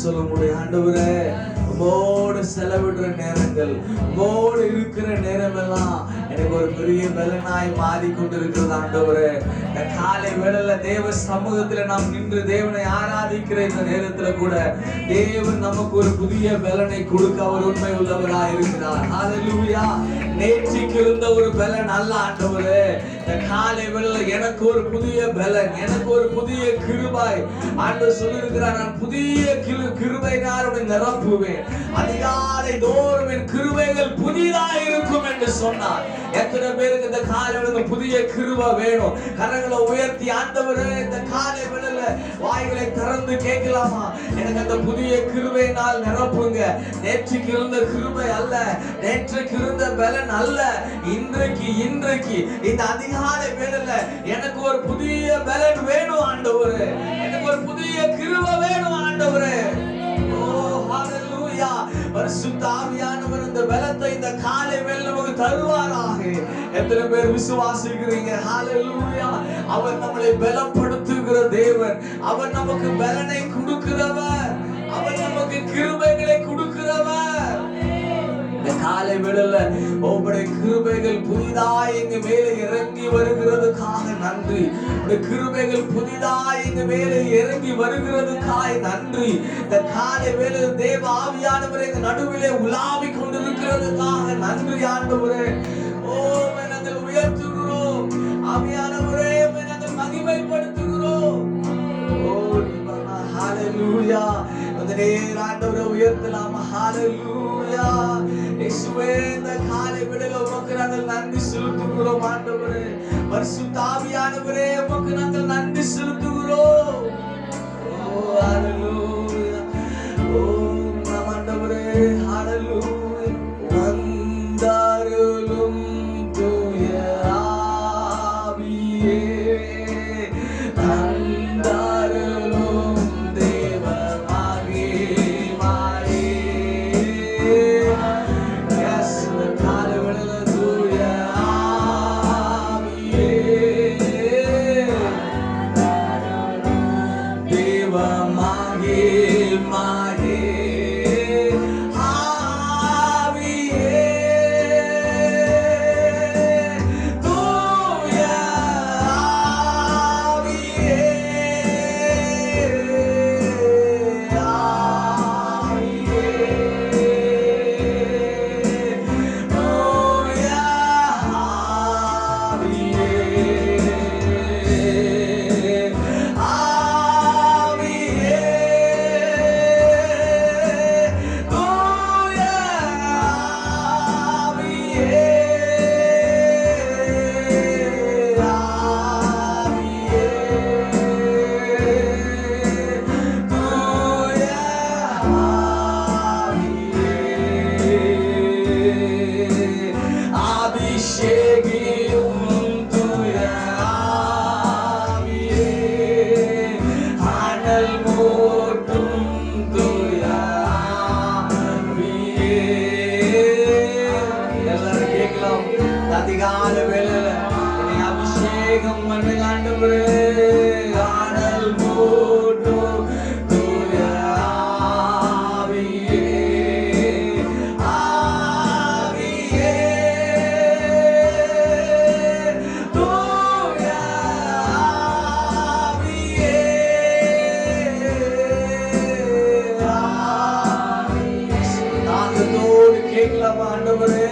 சொல்ல முடியும். ஆண்டவரே, உம்மோடு செலவிடுற நேரங்கள், உம்மோடு இருக்கிற நேரம் எல்லாம் எனக்கு ஒரு பெரிய பலனாய் மாறிக்கொண்டிருக்கிறது. ஆண்டவரே, இந்த காலை வேளையில தேவ சமூகத்துல நாம் நின்று தேவனை ஆராதிக்கிற இந்த நேரத்துல கூட தேவன் நமக்கு ஒரு புதிய பலனை கொடுக்க அவர் உண்மை உள்ளவராய் இருக்கிறார். ஹல்லேலூயா. நேற்றுக்கு இருந்த ஒரு பலன் அல்ல ஆண்டவரே, இந்த காலை வேளையில எனக்கு ஒரு புதிய பலன், எனக்கு ஒரு புதிய கிருபை ஆண்டவர் சொல்லியிருக்கிறார். நான் புதிய கிருபையினால் உன்னை நிரப்புவேன், அதிகாலை தோறும் என் கிருபைகள் புதிதாக இருக்கும் என்று சொன்னார். எத்தனை பேருக்கு இந்த காலை வேளையில புதிய கிருபை வேணும்? கரங்களை உயர்த்தி ஆண்டவரே இந்த காலை வேளையில வாய்களை திறந்து கேட்கலாமா? எனக்கு அந்த புதிய கிருபையினால் நிரப்புங்க. நேற்றுக்கு இருந்த கிருபை அல்ல, நேற்றுக்கு இருந்த பலன் அல்ல, இன்றைக்கு இந்த அதிகாலை வேளையில எனக்கு ஒரு புதிய பலன் வேணும் ஆண்டவரே, எனக்கு ஒரு புதிய கிருபை வேணும் ஆண்டவரே. ஓ ஹalleluya. பரிசுத்த ஆவியானவர் இந்த பலத்தை இந்த காலை வேளையில நமக்கு தருவாராக. எத்தனை பேர் விசுவாசிக்கிறீங்க? ஹalleluya. அவர் நம்மளை பலப்படுத்துகிற தேவன், அவர் நமக்கு பலனை கொடுக்கிறவர், அவர் நமக்கு கிருபைகளை கொடுக்கிறவர். காலை வேளையில உம்முடைய கிருபைகள் புதிதாய் எங்க மேலே இறங்கி வருகிறதுக்காக நன்றி. உம்முடைய கிருபைகள் புதிதாய் எங்க மேலே இறங்கி வருகிறதுக்காக நன்றி. இந்த காலை வேளையில தேவ ஆவியானவர் எங்க நடுவிலே உலாவி கொண்டிருக்கிறதுக்காக நன்றி ஆண்டவரே. ஓ நாங்கள் உயர்த்துகிறோம் ஆவியானவரே, நாங்கள் மகிமைப்படுத்துகிறோம். ஓ ஹalleluya. அதனே ஆண்டவரை உயர்த்தலாமா? ஹalleluya. இயேசுவே இந்த காலை வேளையில உமக்கு நாங்கள் நன்றி செலுத்துகிறோம் ஆண்டவரே. பரிசுத்த ஆவியானவரே உமக்கு நாங்கள் நன்றி செலுத்துகிறோம். ஓ ஹalleluya. ஓ ஆண்டவரே ஹalleluya. வந்தாருளும் தூய ஆவியே, வந்தாருளும் தேவ மகிமையே. எஸ் காலை வேளையில தூய ஆவியே, தேவ மகிமையே. அதிகாலை வேளையில என்னை அபிஷேகம் பண்ணுங்க ஆண்டவரே. ஆனல் மூட்டும் தூய ஆவியே, ஆவியே, தூய ஆவியே, நாதத்தோடு கேட்கலாம் ஆண்டவரே.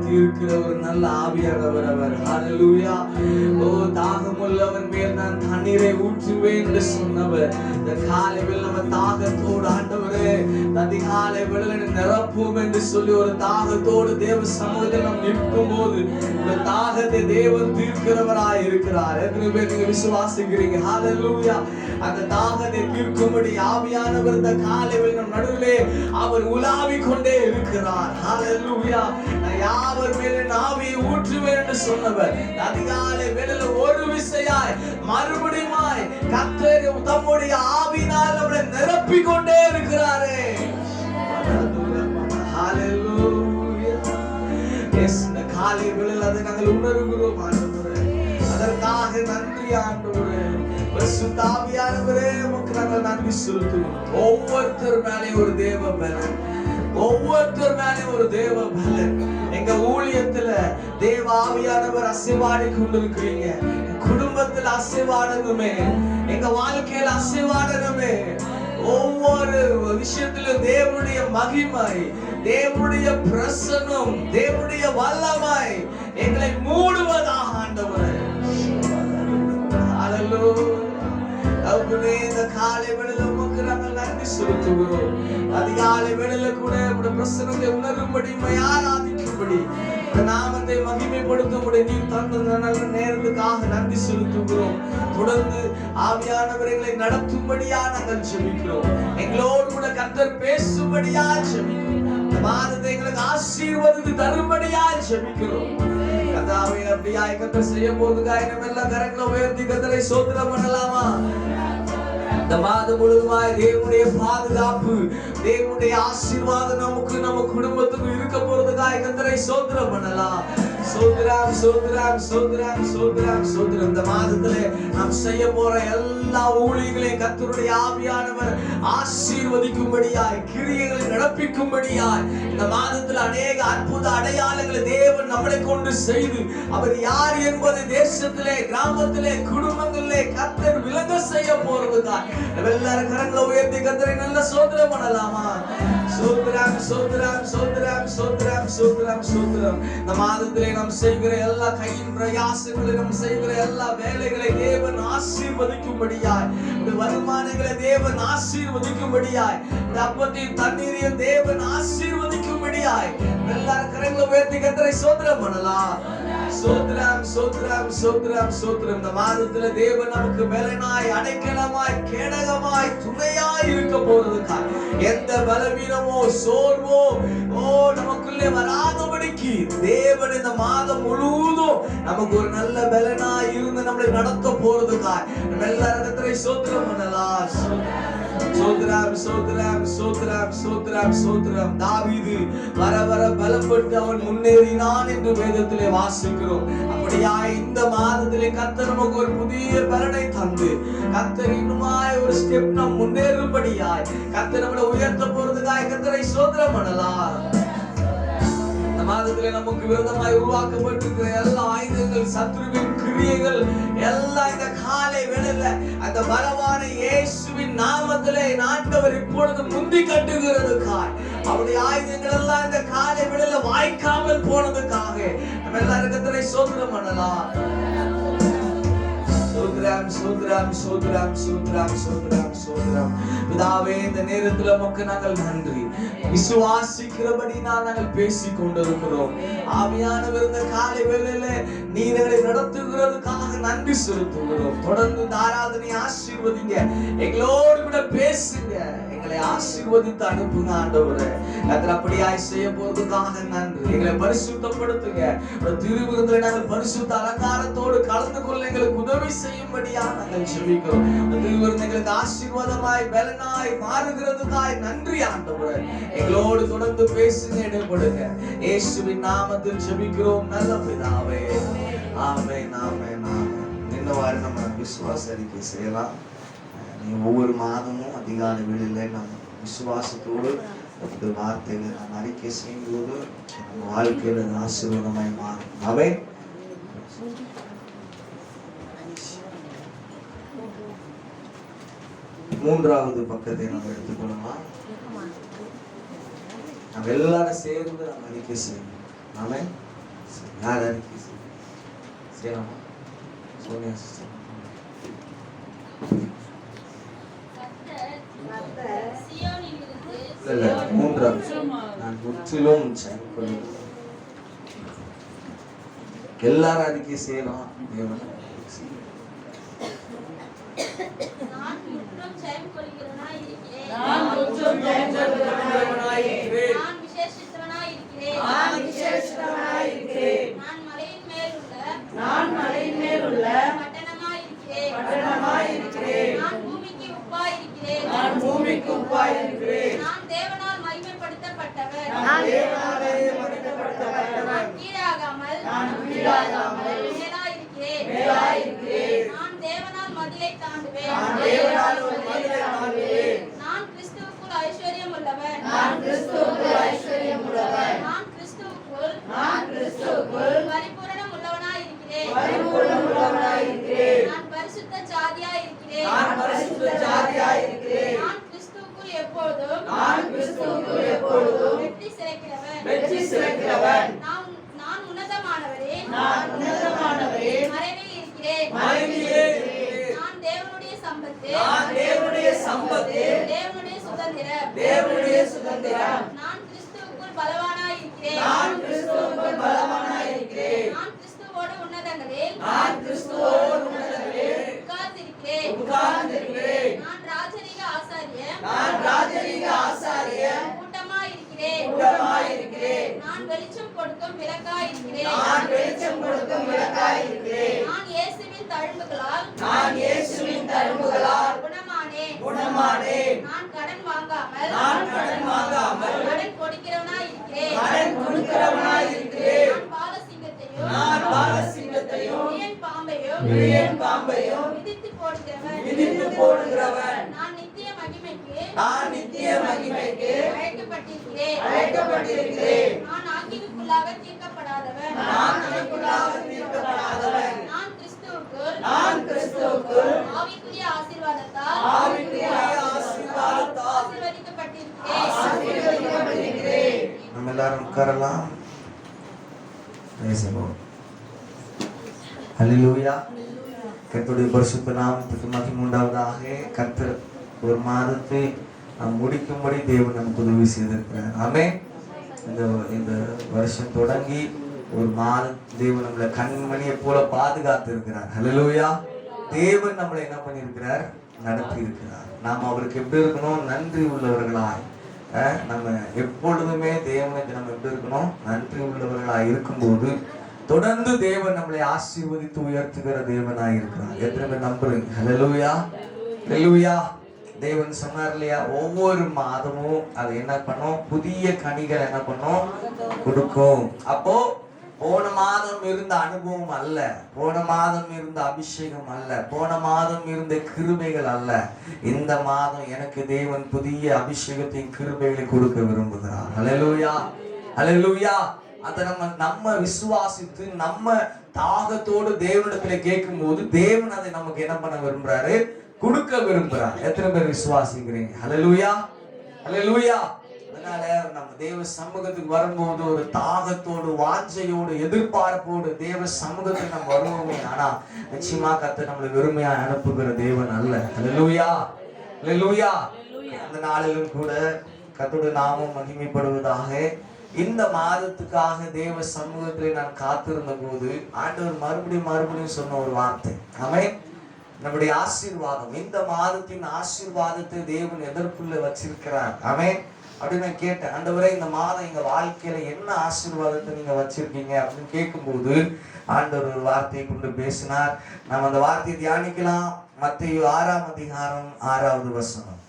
தீர்க்கிற ஒரு நல்ல ஆவியானவர் அவர். ஹல்லேலூயா. ஓ, தாகமுள்ளவன் மேல் நான் தண்ணீரை ஊற்றுவேன் என்று சொன்னவர் இந்த காலை வேளையில் நம்ம தாகத்தோடு ஆண்டவரே அதிகாலை வேளையில் நிரப்பும் என்று சொல்லி ஒரு தாகத்தோடு தேவ சமூகத்தில் நாம் நிற்கும் போது இந்த தாகத்தை தேவன் தீர்க்கிறவராய் இருக்கிறார். எத்தனை பேர் நீங்க விசுவாசிக்கிறீங்க? ஹல்லேலூயா. அந்த தாகத்தை தீர்க்கும்படி ஆவியானவர் இந்த காலை வேளையில் நம் நடுவிலே அவர் உலாவிக் கொண்டே இருக்கிறார். ஹல்லேலூயா. யாவர் மேலே ஆவியை ஊற்றுவேன் என்று சொன்னவர் அதிகாலை வேளையில் ஒரு விசையாய் மறுபடியுமாய் கர்த்தர் தம்முடைய ஆவியினால் நம்மை நிரப்பிக் கொண்டே இருக்கிறாரே. ஹல்லேலூயா. இந்த காலை வேளையில் அதை நாங்கள் உணர்கிறோம் ஆண்டவரே. அதற்காக நன்றி ஆண்டவரே. பரிசுத்த ஆவியானவரே, உமக்கு நாங்கள் நன்றி செலுத்துகிறோம். ஒவ்வொருத்தர் மேலே ஒரு தேவ பலன், ஒவ்வொருத்தர் மேலே ஒரு தேவ பலன். எங்க ஊழியத்துல தேவ ஆவியானவர் அசைவாடி கொண்டிருக்கிறீங்க. குடும்பத்தில் அசைவாடணுமே, எங்க வாழ்க்கையில் அசைவாடணுமே. ஒவ்வொரு விஷயத்திலும் தேவனுடைய மகிமை, தேவனுடைய பிரசன்னம், தேவனுடைய வல்லமை எங்களை மூடுவதாக ஆண்டவரே. ஹல்லேலூயா. இந்த காலை வேளையில் உமக்கு நாங்கள் நன்றி செலுத்துகிறோம். அதிகாலை வேளையில் கூட உம்முடைய பிரசன்னத்தை உணரும்படி, ஆராதிக்கும்படி, நாமத்தை மகிமைப்படுத்தும்படி நீ தந்த நல்ல நேரத்துக்காக நன்றி செலுத்துகிறோம். தொடர்ந்து ஆவியானவர்களை நடத்தும்படியா நாங்கள் ஜெபிக்கிறோம். எங்களோடு கூட கர்த்தர் பேசும்படியா ஜெபிக்கிறோம். இந்த மாதத்தை எங்களுக்கு ஆசீர்வதித்து தரும்படியா ஜெபிக்கிறோம். கர்த்தாவே, அப்படியாய் கர்த்தர் செய்ய போதுக்காய் நம்ம எல்லாம் கரங்களை உயர்த்தி கர்த்தரை ஸ்தோத்திரம் பண்ணலாமா? இந்த மாதம் முழுவதுமாய் தேவனுடைய பாதுகாப்பு, தேவனுடைய ஆசீர்வாதம் நமக்கு நம்ம குடும்பத்துக்கு இருக்க போறதுக்காக கர்த்தரை ஸ்தோத்திரம் பண்ணலாம். ஸ்தோத்திரம், ஸ்தோத்திரம், ஸ்தோத்திரம், ஸ்தோத்திரம், ஸ்தோத்திரம். இந்த மாதத்திலே நாம் செய்ய போற எல்லா ஊழியங்களையும் கர்த்தருடைய ஆவியானவர் ஆசீர்வதிக்கும்படியாய், கிரியைகளை நடப்பிக்கும்படியாய், இந்த மாதத்தில் அநேக அற்புத அடையாளங்களை தேவன் நம்மளை கொண்டு செய்து அவர் யார் என்பதை தேசத்திலே, கிராமத்திலே, குடும்பங்களிலே கர்த்தர் விளங்க செய்ய போறதுக்காய் எல்லாரும் கரங்களை உயர்த்தி கர்த்தரை நல்ல ஸ்தோத்திரம் பண்ணலாமா? ஸ்தோத்திரம், ஸ்தோத்திரம், ஸ்தோத்திரம், ஸ்தோத்திரம், ஸ்தோத்திரம், ஸ்தோத்திரம். இந்த மாதத்திலே நாம் செய்கிற எல்லா கையின் பிரயாசங்களை, நாம் செய்கிற எல்லா வேலைகளை தேவன் ஆசீர்வதிக்கும்படியாய், இந்த வருமானங்களை தேவன் ஆசீர்வதிக்கும்படியாய், இந்த அப்பத்தையும் தண்ணீரையும் தேவன் ஆசீர்வதிக்கும்படியாய் எல்லாரும் கரங்களை உயர்த்தி கர்த்தரை ஸ்தோத்திரம் பண்ணலாம். ஸ்தோத்திரம், ஸ்தோத்திரம், ஸ்தோத்திரம், ஸ்தோத்திரம். இந்த மாதத்துல தேவன் நமக்கு பலனாய், அடைக்கலமாய், கேடகமாய், துணையாய் இருக்க போறதுக்காக எந்த பலவீனமோ சோர்வோ நமக்குள்ளே வராதபடிக்கு தேவன் இந்த மாதம் முழுவதும் நமக்கு ஒரு நல்ல பலனாய் இருந்து நம்மளை நடத்த போறதுக்காக எல்லாரும் கர்த்தரை ஸ்தோத்திரம் பண்ணலாம். ஸ்தோத்திரம், ஸ்தோத்திரம், ஸ்தோத்திரம், ஸ்தோத்திரம், ஸ்தோத்திரம். தாவீது வர வர பலப்பட்டு அவன் முன்னேறினான் என்று வேதத்திலே வாசிக்கிறோம். அப்படியா இந்த மாதத்திலே கர்த்தர் நமக்கு ஒரு புதிய பலனை தந்து கர்த்தர் இன்னுமாய் ஒரு ஸ்டெப் நாம் முன்னேறும்படியாய் கர்த்தர் நம்மளை உயர்த்த போறதுக்காக கர்த்தரை ஸ்தோத்திரம் பண்ணலாம். மாதத்திலே நமக்கு விரோதமாய் உருவாக்கப்பட்டிருக்கிற எல்லா ஆயுதங்கள், சத்துருவின் கிரியைகள் எல்லாம் இந்த காலை வேளையில அந்த பலவான இயேசுவின் நாமத்திலே ஆண்டவர் இப்பொழுது முந்தி கட்டுகிறதுக்காய் அவருடைய ஆயுதங்கள் எல்லாம் இந்த காலை வேளையில வாய்க்காமல் போனதுக்காக நம்ம எல்லாரும் கர்த்தரை ஸ்தோத்திரம் பண்ணலாம். ஸ்தோத்திரம், ஸ்தோத்திரம், ஸ்தோத்திரம், ஸ்தோத்திரம், ஸ்தோத்திரம், ஸ்தோத்திரம். பிதாவே, இந்த நேரத்துல உமக்கு நாங்கள் நன்றி விசுவாசிக்கிறபடி நாங்கள் பேசிக் கொண்டிருக்கிறோம். ஆவியானவர் இந்த காலை வேளையில நீர் எங்களை நடத்துகிறதுக்காக நன்றி செலுத்துகிறோம். தொடர்ந்து இந்த ஆராதனை ஆசீர்வதிங்க, எங்களோடு கூட பேசுங்க, எங்களை ஆசீர்வதித்து அனுப்புங்க ஆண்டவரே. கர்த்தர் அப்படியாய் செய்ய போறதுக்காக நன்றி. எங்களை பரிசுத்தப்படுத்துங்க. திருவிருந்திலே நாங்கள் பரிசுத்த அலங்காரத்தோடு கலந்து கொள்ள எங்களுக்கு உதவி செய்யும்படியா நாங்கள் ஜெபிக்கிறோம். திருவிருந்து எங்களுக்கு ஆசீர்வாதமாய் பலனாய் மாறுகிறதுக்காய் நன்றி ஆண்டவரே. எங்களோடு தொடர்ந்து பேசுங்க, இடைப்படுங்க. இயேசுவின் நாமத்தில் ஜெபிக்கிறோம் நல்ல பிதாவே. ஆமென், ஆமென், ஆமென். இன்னொரு நம்ம விசுவாச அறிக்கை செய்யலாம். ஒவ்வொரு மாதமும் அதிகாலை வேளையில நம்ம விசுவாசத்தோடு இந்த வார்த்தைகளை நாம் அறிக்கை செய்யும்போது நம்ம வாழ்க்கையில ஆசீர்வாதமாய் மாறும். ஆமென். மூன்றாவது பக்கத்தை நம்ம எடுத்துக்கொள்ளலாம். நம்ம எல்லாரும் சேர்ந்து நம்ம அறிக்கை செய்யணும். ஆமென். யார் அறிக்கை செய்யலாமா? சோனியா சிஸ்டர். இல்ல மூன்றாவது நான் முற்றிலும் எல்லாரும் அறிக்கை செய்யலாம். தேவன் நான் மலையின் மேல் உள்ள நான் பூமிக்கு உப்பாய் இருக்கிறேன். நான் தேவனால் மகிமைப்படுத்தப்பட்டவர். நான் கீழாகாமல் மேலாயிருக்கிறேன். நான் தேவனால் மதிலை தாண்டுவேன். நான் கிறிஸ்துவுக்குள் ஐஸ்வர்யம் உள்ளவன். நான் கிறிஸ்துவுக்குள் பரிபூரணம் உள்ளவனாய் இருக்கிறேன். நான் பரிசுத்த ஜாதியாய் இருக்கிறேன். நான் கிறிஸ்துவுக்குள் எப்பொழுதும் வெற்றி சிறக்கிறவன். நான் உன்னதமானவரே மறைவில் இருக்கிறேன். நான் தேவனுடைய சம்பத்து தேவனுடைய சுதந்திரம். நான் கிறிஸ்துவுக்குள் பலவானாய் இருக்கிறேன். நான் கிறிஸ்துவோடு உன்னதங்களில் உட்கார்ந்திருக்கிறேன். நான் ராஜரீக ஆசாரிய கூட்டமாய் இருக்கிறேன். நான் வெளிச்சம் கொடுக்கும் விளக்காய் இருக்கிறேன். நான் இயேசுவின் தழும்புகளால் குணமானேன். நான் கடன் வாங்காமல் கடன் கொடுக்கிறவனாய் இருக்கிறேன். நான் பாலசிங்கத்தையும் விரியன் பாம்பையும் மிதித்து போடுகிறவன். நான் நித்திய மகிமைக்கு அழைக்கப்பட்டிருக்கிறேன். நான் ஆக்கினுக்குள்ளாக தீர்க்கப்படாதவன். நான் கிறிஸ்துவுக்குள் ஆவிக்குரிய ஆசீர்வாதத்தால் ஆசீர்வதிக்கப்பட்டிருக்கிறேன். நம்ம எல்லாரும் உட்காரலாம். ஹல்லேலூயா. கர்த்தருடைய பரிசுத்த நாமத்துக்கு மகிமை உண்டாவதாக. கர்த்தர் ஒரு மாதத்தை நாம் முடிக்கும்படி தேவன் நமக்கு உதவி செய்திருக்கிறார். ஆமென். இந்த வருஷம் தொடங்கி ஒரு மாதம் தேவன் நம்மளை கண்மணியை போல பாதுகாத்து இருக்கிறார். ஹல்லேலூயா. தேவன் நம்மளை என்ன பண்ணியிருக்கிறார்? நடத்தி இருக்கிறார். நாம் அவருக்கு எப்படி இருக்கணும்? நன்றி உள்ளவர்களாய். நம்ம எப்பொழுதுமே தேவனுக்கு நம்ம எப்படி இருக்கணும்? நன்றி உள்ளவர்களாய் இருக்கும்போது தொடர்ந்து தேவன் நம்மளை ஆசீர்வதித்து உயர்த்துகிற தேவனாய் இருக்கிறார். எத்தனை பேர் நம்புறீங்க? ஹல்லேலூயா. ஹல்லேலூயா. தேவன் சொன்னார் இல்லையா, ஒவ்வொரு மாதமும் அது என்ன பண்ணும்? புதிய கனிகள் என்ன பண்ணும்? கொடுக்கும். அப்போ போன மாதம் இருந்த அனுபவம் அல்ல, போன மாதம் இருந்த அபிஷேகம் அல்ல, போன மாதம் இருந்த கிருபைகள் அல்ல. இந்த மாதம் எனக்கு தேவன் புதிய அபிஷேகத்தின் கிருபைகளை கொடுக்க விரும்புகிறார். ஹல்லேலூயா. ஹல்லேலூயா. அதை நம்ம விசுவாசித்து நம்ம தாகத்தோடு தேவனிடத்துல கேட்கும் போது தேவன் அதை நமக்கு என்ன பண்ண விரும்புறாரு? கொடுக்க விரும்புறார். எத்தனை பேர் விசுவாசிக்கிறீங்க? ஹல்லேலூயா. ஹல்லேலூயா. அதனால நம்ம தேவ சமூகத்துக்கு வரும்போது ஒரு தாகத்தோடு, வாஞ்சையோடு, எதிர்பார்ப்போடு தேவ சமூகத்துக்கு நம்ம வருவோமே. ஆனா நிச்சயமா கர்த்தர் நம்மளை வெறுமையா அனுப்புகிற தேவன் அல்ல. ஹல்லேலூயா. ஹல்லேலூயா. அந்த நாளிலும் கூட கர்த்தருடைய நாமம் மகிமைப்படுவதாக. இந்த மாதத்துக்காக தேவ சமூகத்திலே நான் காத்திருந்த போது ஆண்டவர் மறுபடியும் சொன்ன ஒரு வார்த்தை. ஆமென். நம்முடைய ஆசீர்வாதம், இந்த மாதத்தின் ஆசீர்வாதத்தை தேவன் எதற்குள்ள வச்சிருக்கிறார்? ஆமென். அப்படின்னு நான் கேட்டேன், ஆண்டவரே இந்த மாதம் எங்க வாழ்க்கையில என்ன ஆசீர்வாதத்தை நீங்க வச்சிருக்கீங்க அப்படின்னு கேட்கும்போது ஆண்டவர் ஒரு வார்த்தையை கொண்டு பேசினார். நம்ம அந்த வார்த்தையை தியானிக்கலாம். மத்தேயு 6ஆம் அதிகாரம் 6வது வசனம்.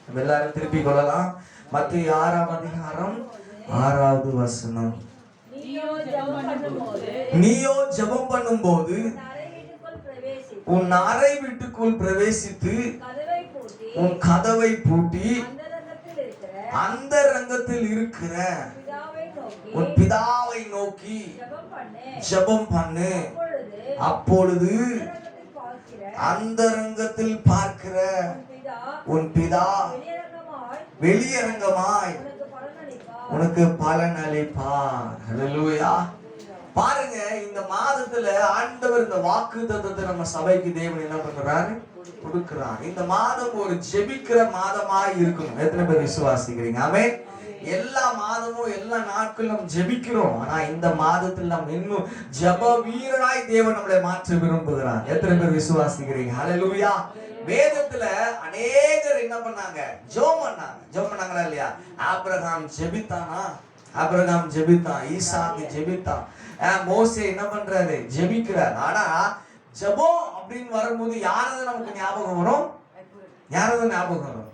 நம்ம எல்லாரும் திருப்பி கொள்ளலாம். மத்தேயு 6ஆம் அதிகாரம் 6வது வசனம். நீயோ ஜெபம் பண்ணும்போது உன் அறை வீட்டுக்குள் பிரவேசித்து உன் கதவை பூட்டி அந்த ரங்கத்தில் இருக்கிற உன் பிதாவை நோக்கி ஜெபம் பண்ணு. அப்பொழுது அந்த ரங்கத்தில் பார்க்கிற உன் பிதா வெளியரங்கமாய் உனக்கு பலன் அளிப்பார். ஹல்லேலூயா. பாருங்க, இந்த மாதத்துல ஆண்டவர் இந்த வாக்குத்தத்தத்தை நம்ம சபைக்கு தேவன் என்ன பண்றாரு, கொடுக்கிறார். இந்த மாதம் ஒரு ஜெபிக்கிற மாதமாய் இருக்கணும். எத்தனை பேர் விசுவாசிக்கிறீங்க? ஆமென். எல்லா மாதமும் எல்லா நாட்களும் ஜெபிக்கிறோம். ஆனா இந்த மாதத்தில் நாம் இன்னும் ஜெப வீரராய் தேவன் நம்மளை மாற்ற விரும்புகிறார். எத்தனை பேர் விசுவாசிக்கிறீங்க? ஹல்லேலூயா. வேதத்துல அநேகர் என்ன பண்ணாங்க, ஜெபம் பண்ணாங்க. ஜெபம் பண்ணாங்களா இல்லையா? ஆபிரகாம் ஜெபித்தானா? ஆபிரகாம் ஜெபித்தான். ஈசாக்கு ஜெபித்தான். மோசே என்ன பண்றாரு, ஜெபிக்கிறார். ஆனா ஜெபம் அப்படின்னு வரும்போது யாரது நமக்கு ஞாபகம் வரும்? யாரது ஞாபகம் வரும்?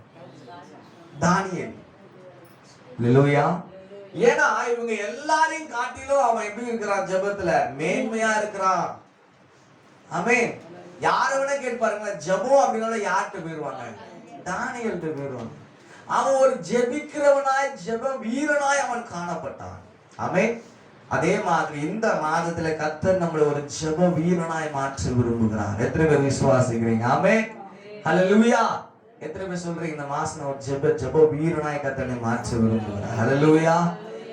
தானியேல். ஹல்லேலூயா. ஏன்னா இவங்க எல்லாரையும் காட்டிலும் அவன் எப்படி இருக்கிறான், ஜெபத்துல மேன்மையா இருக்கிறான். ஆமென். யார வேணா கேட்பாருங்க, ஜெபம் அப்படினால யார்கிட்ட போயிருவாங்க? தானியேல்கிட்ட போயிருவாங்க. அவன் ஒரு ஜெபிக்கிறவனாய் ஜெப வீரனாய் அவன் காணப்பட்டான். ஆமென். அதே மாதிரி இந்த மாதத்துல கர்த்தர் நம்மளை ஒரு ஜெப வீரனாய் மாற்ற விரும்புகிறார். எத்தனை பேர் விசுவாசிக்கிறீங்க? ஆமென். ஹல்லேலூயா. எத்தனை பேர் சொல்றீங்க இந்த மாசம் ஒரு ஜெப வீரனாய் கர்த்தரை மாற்ற விரும்புகிறார்? ஹல்லேலூயா.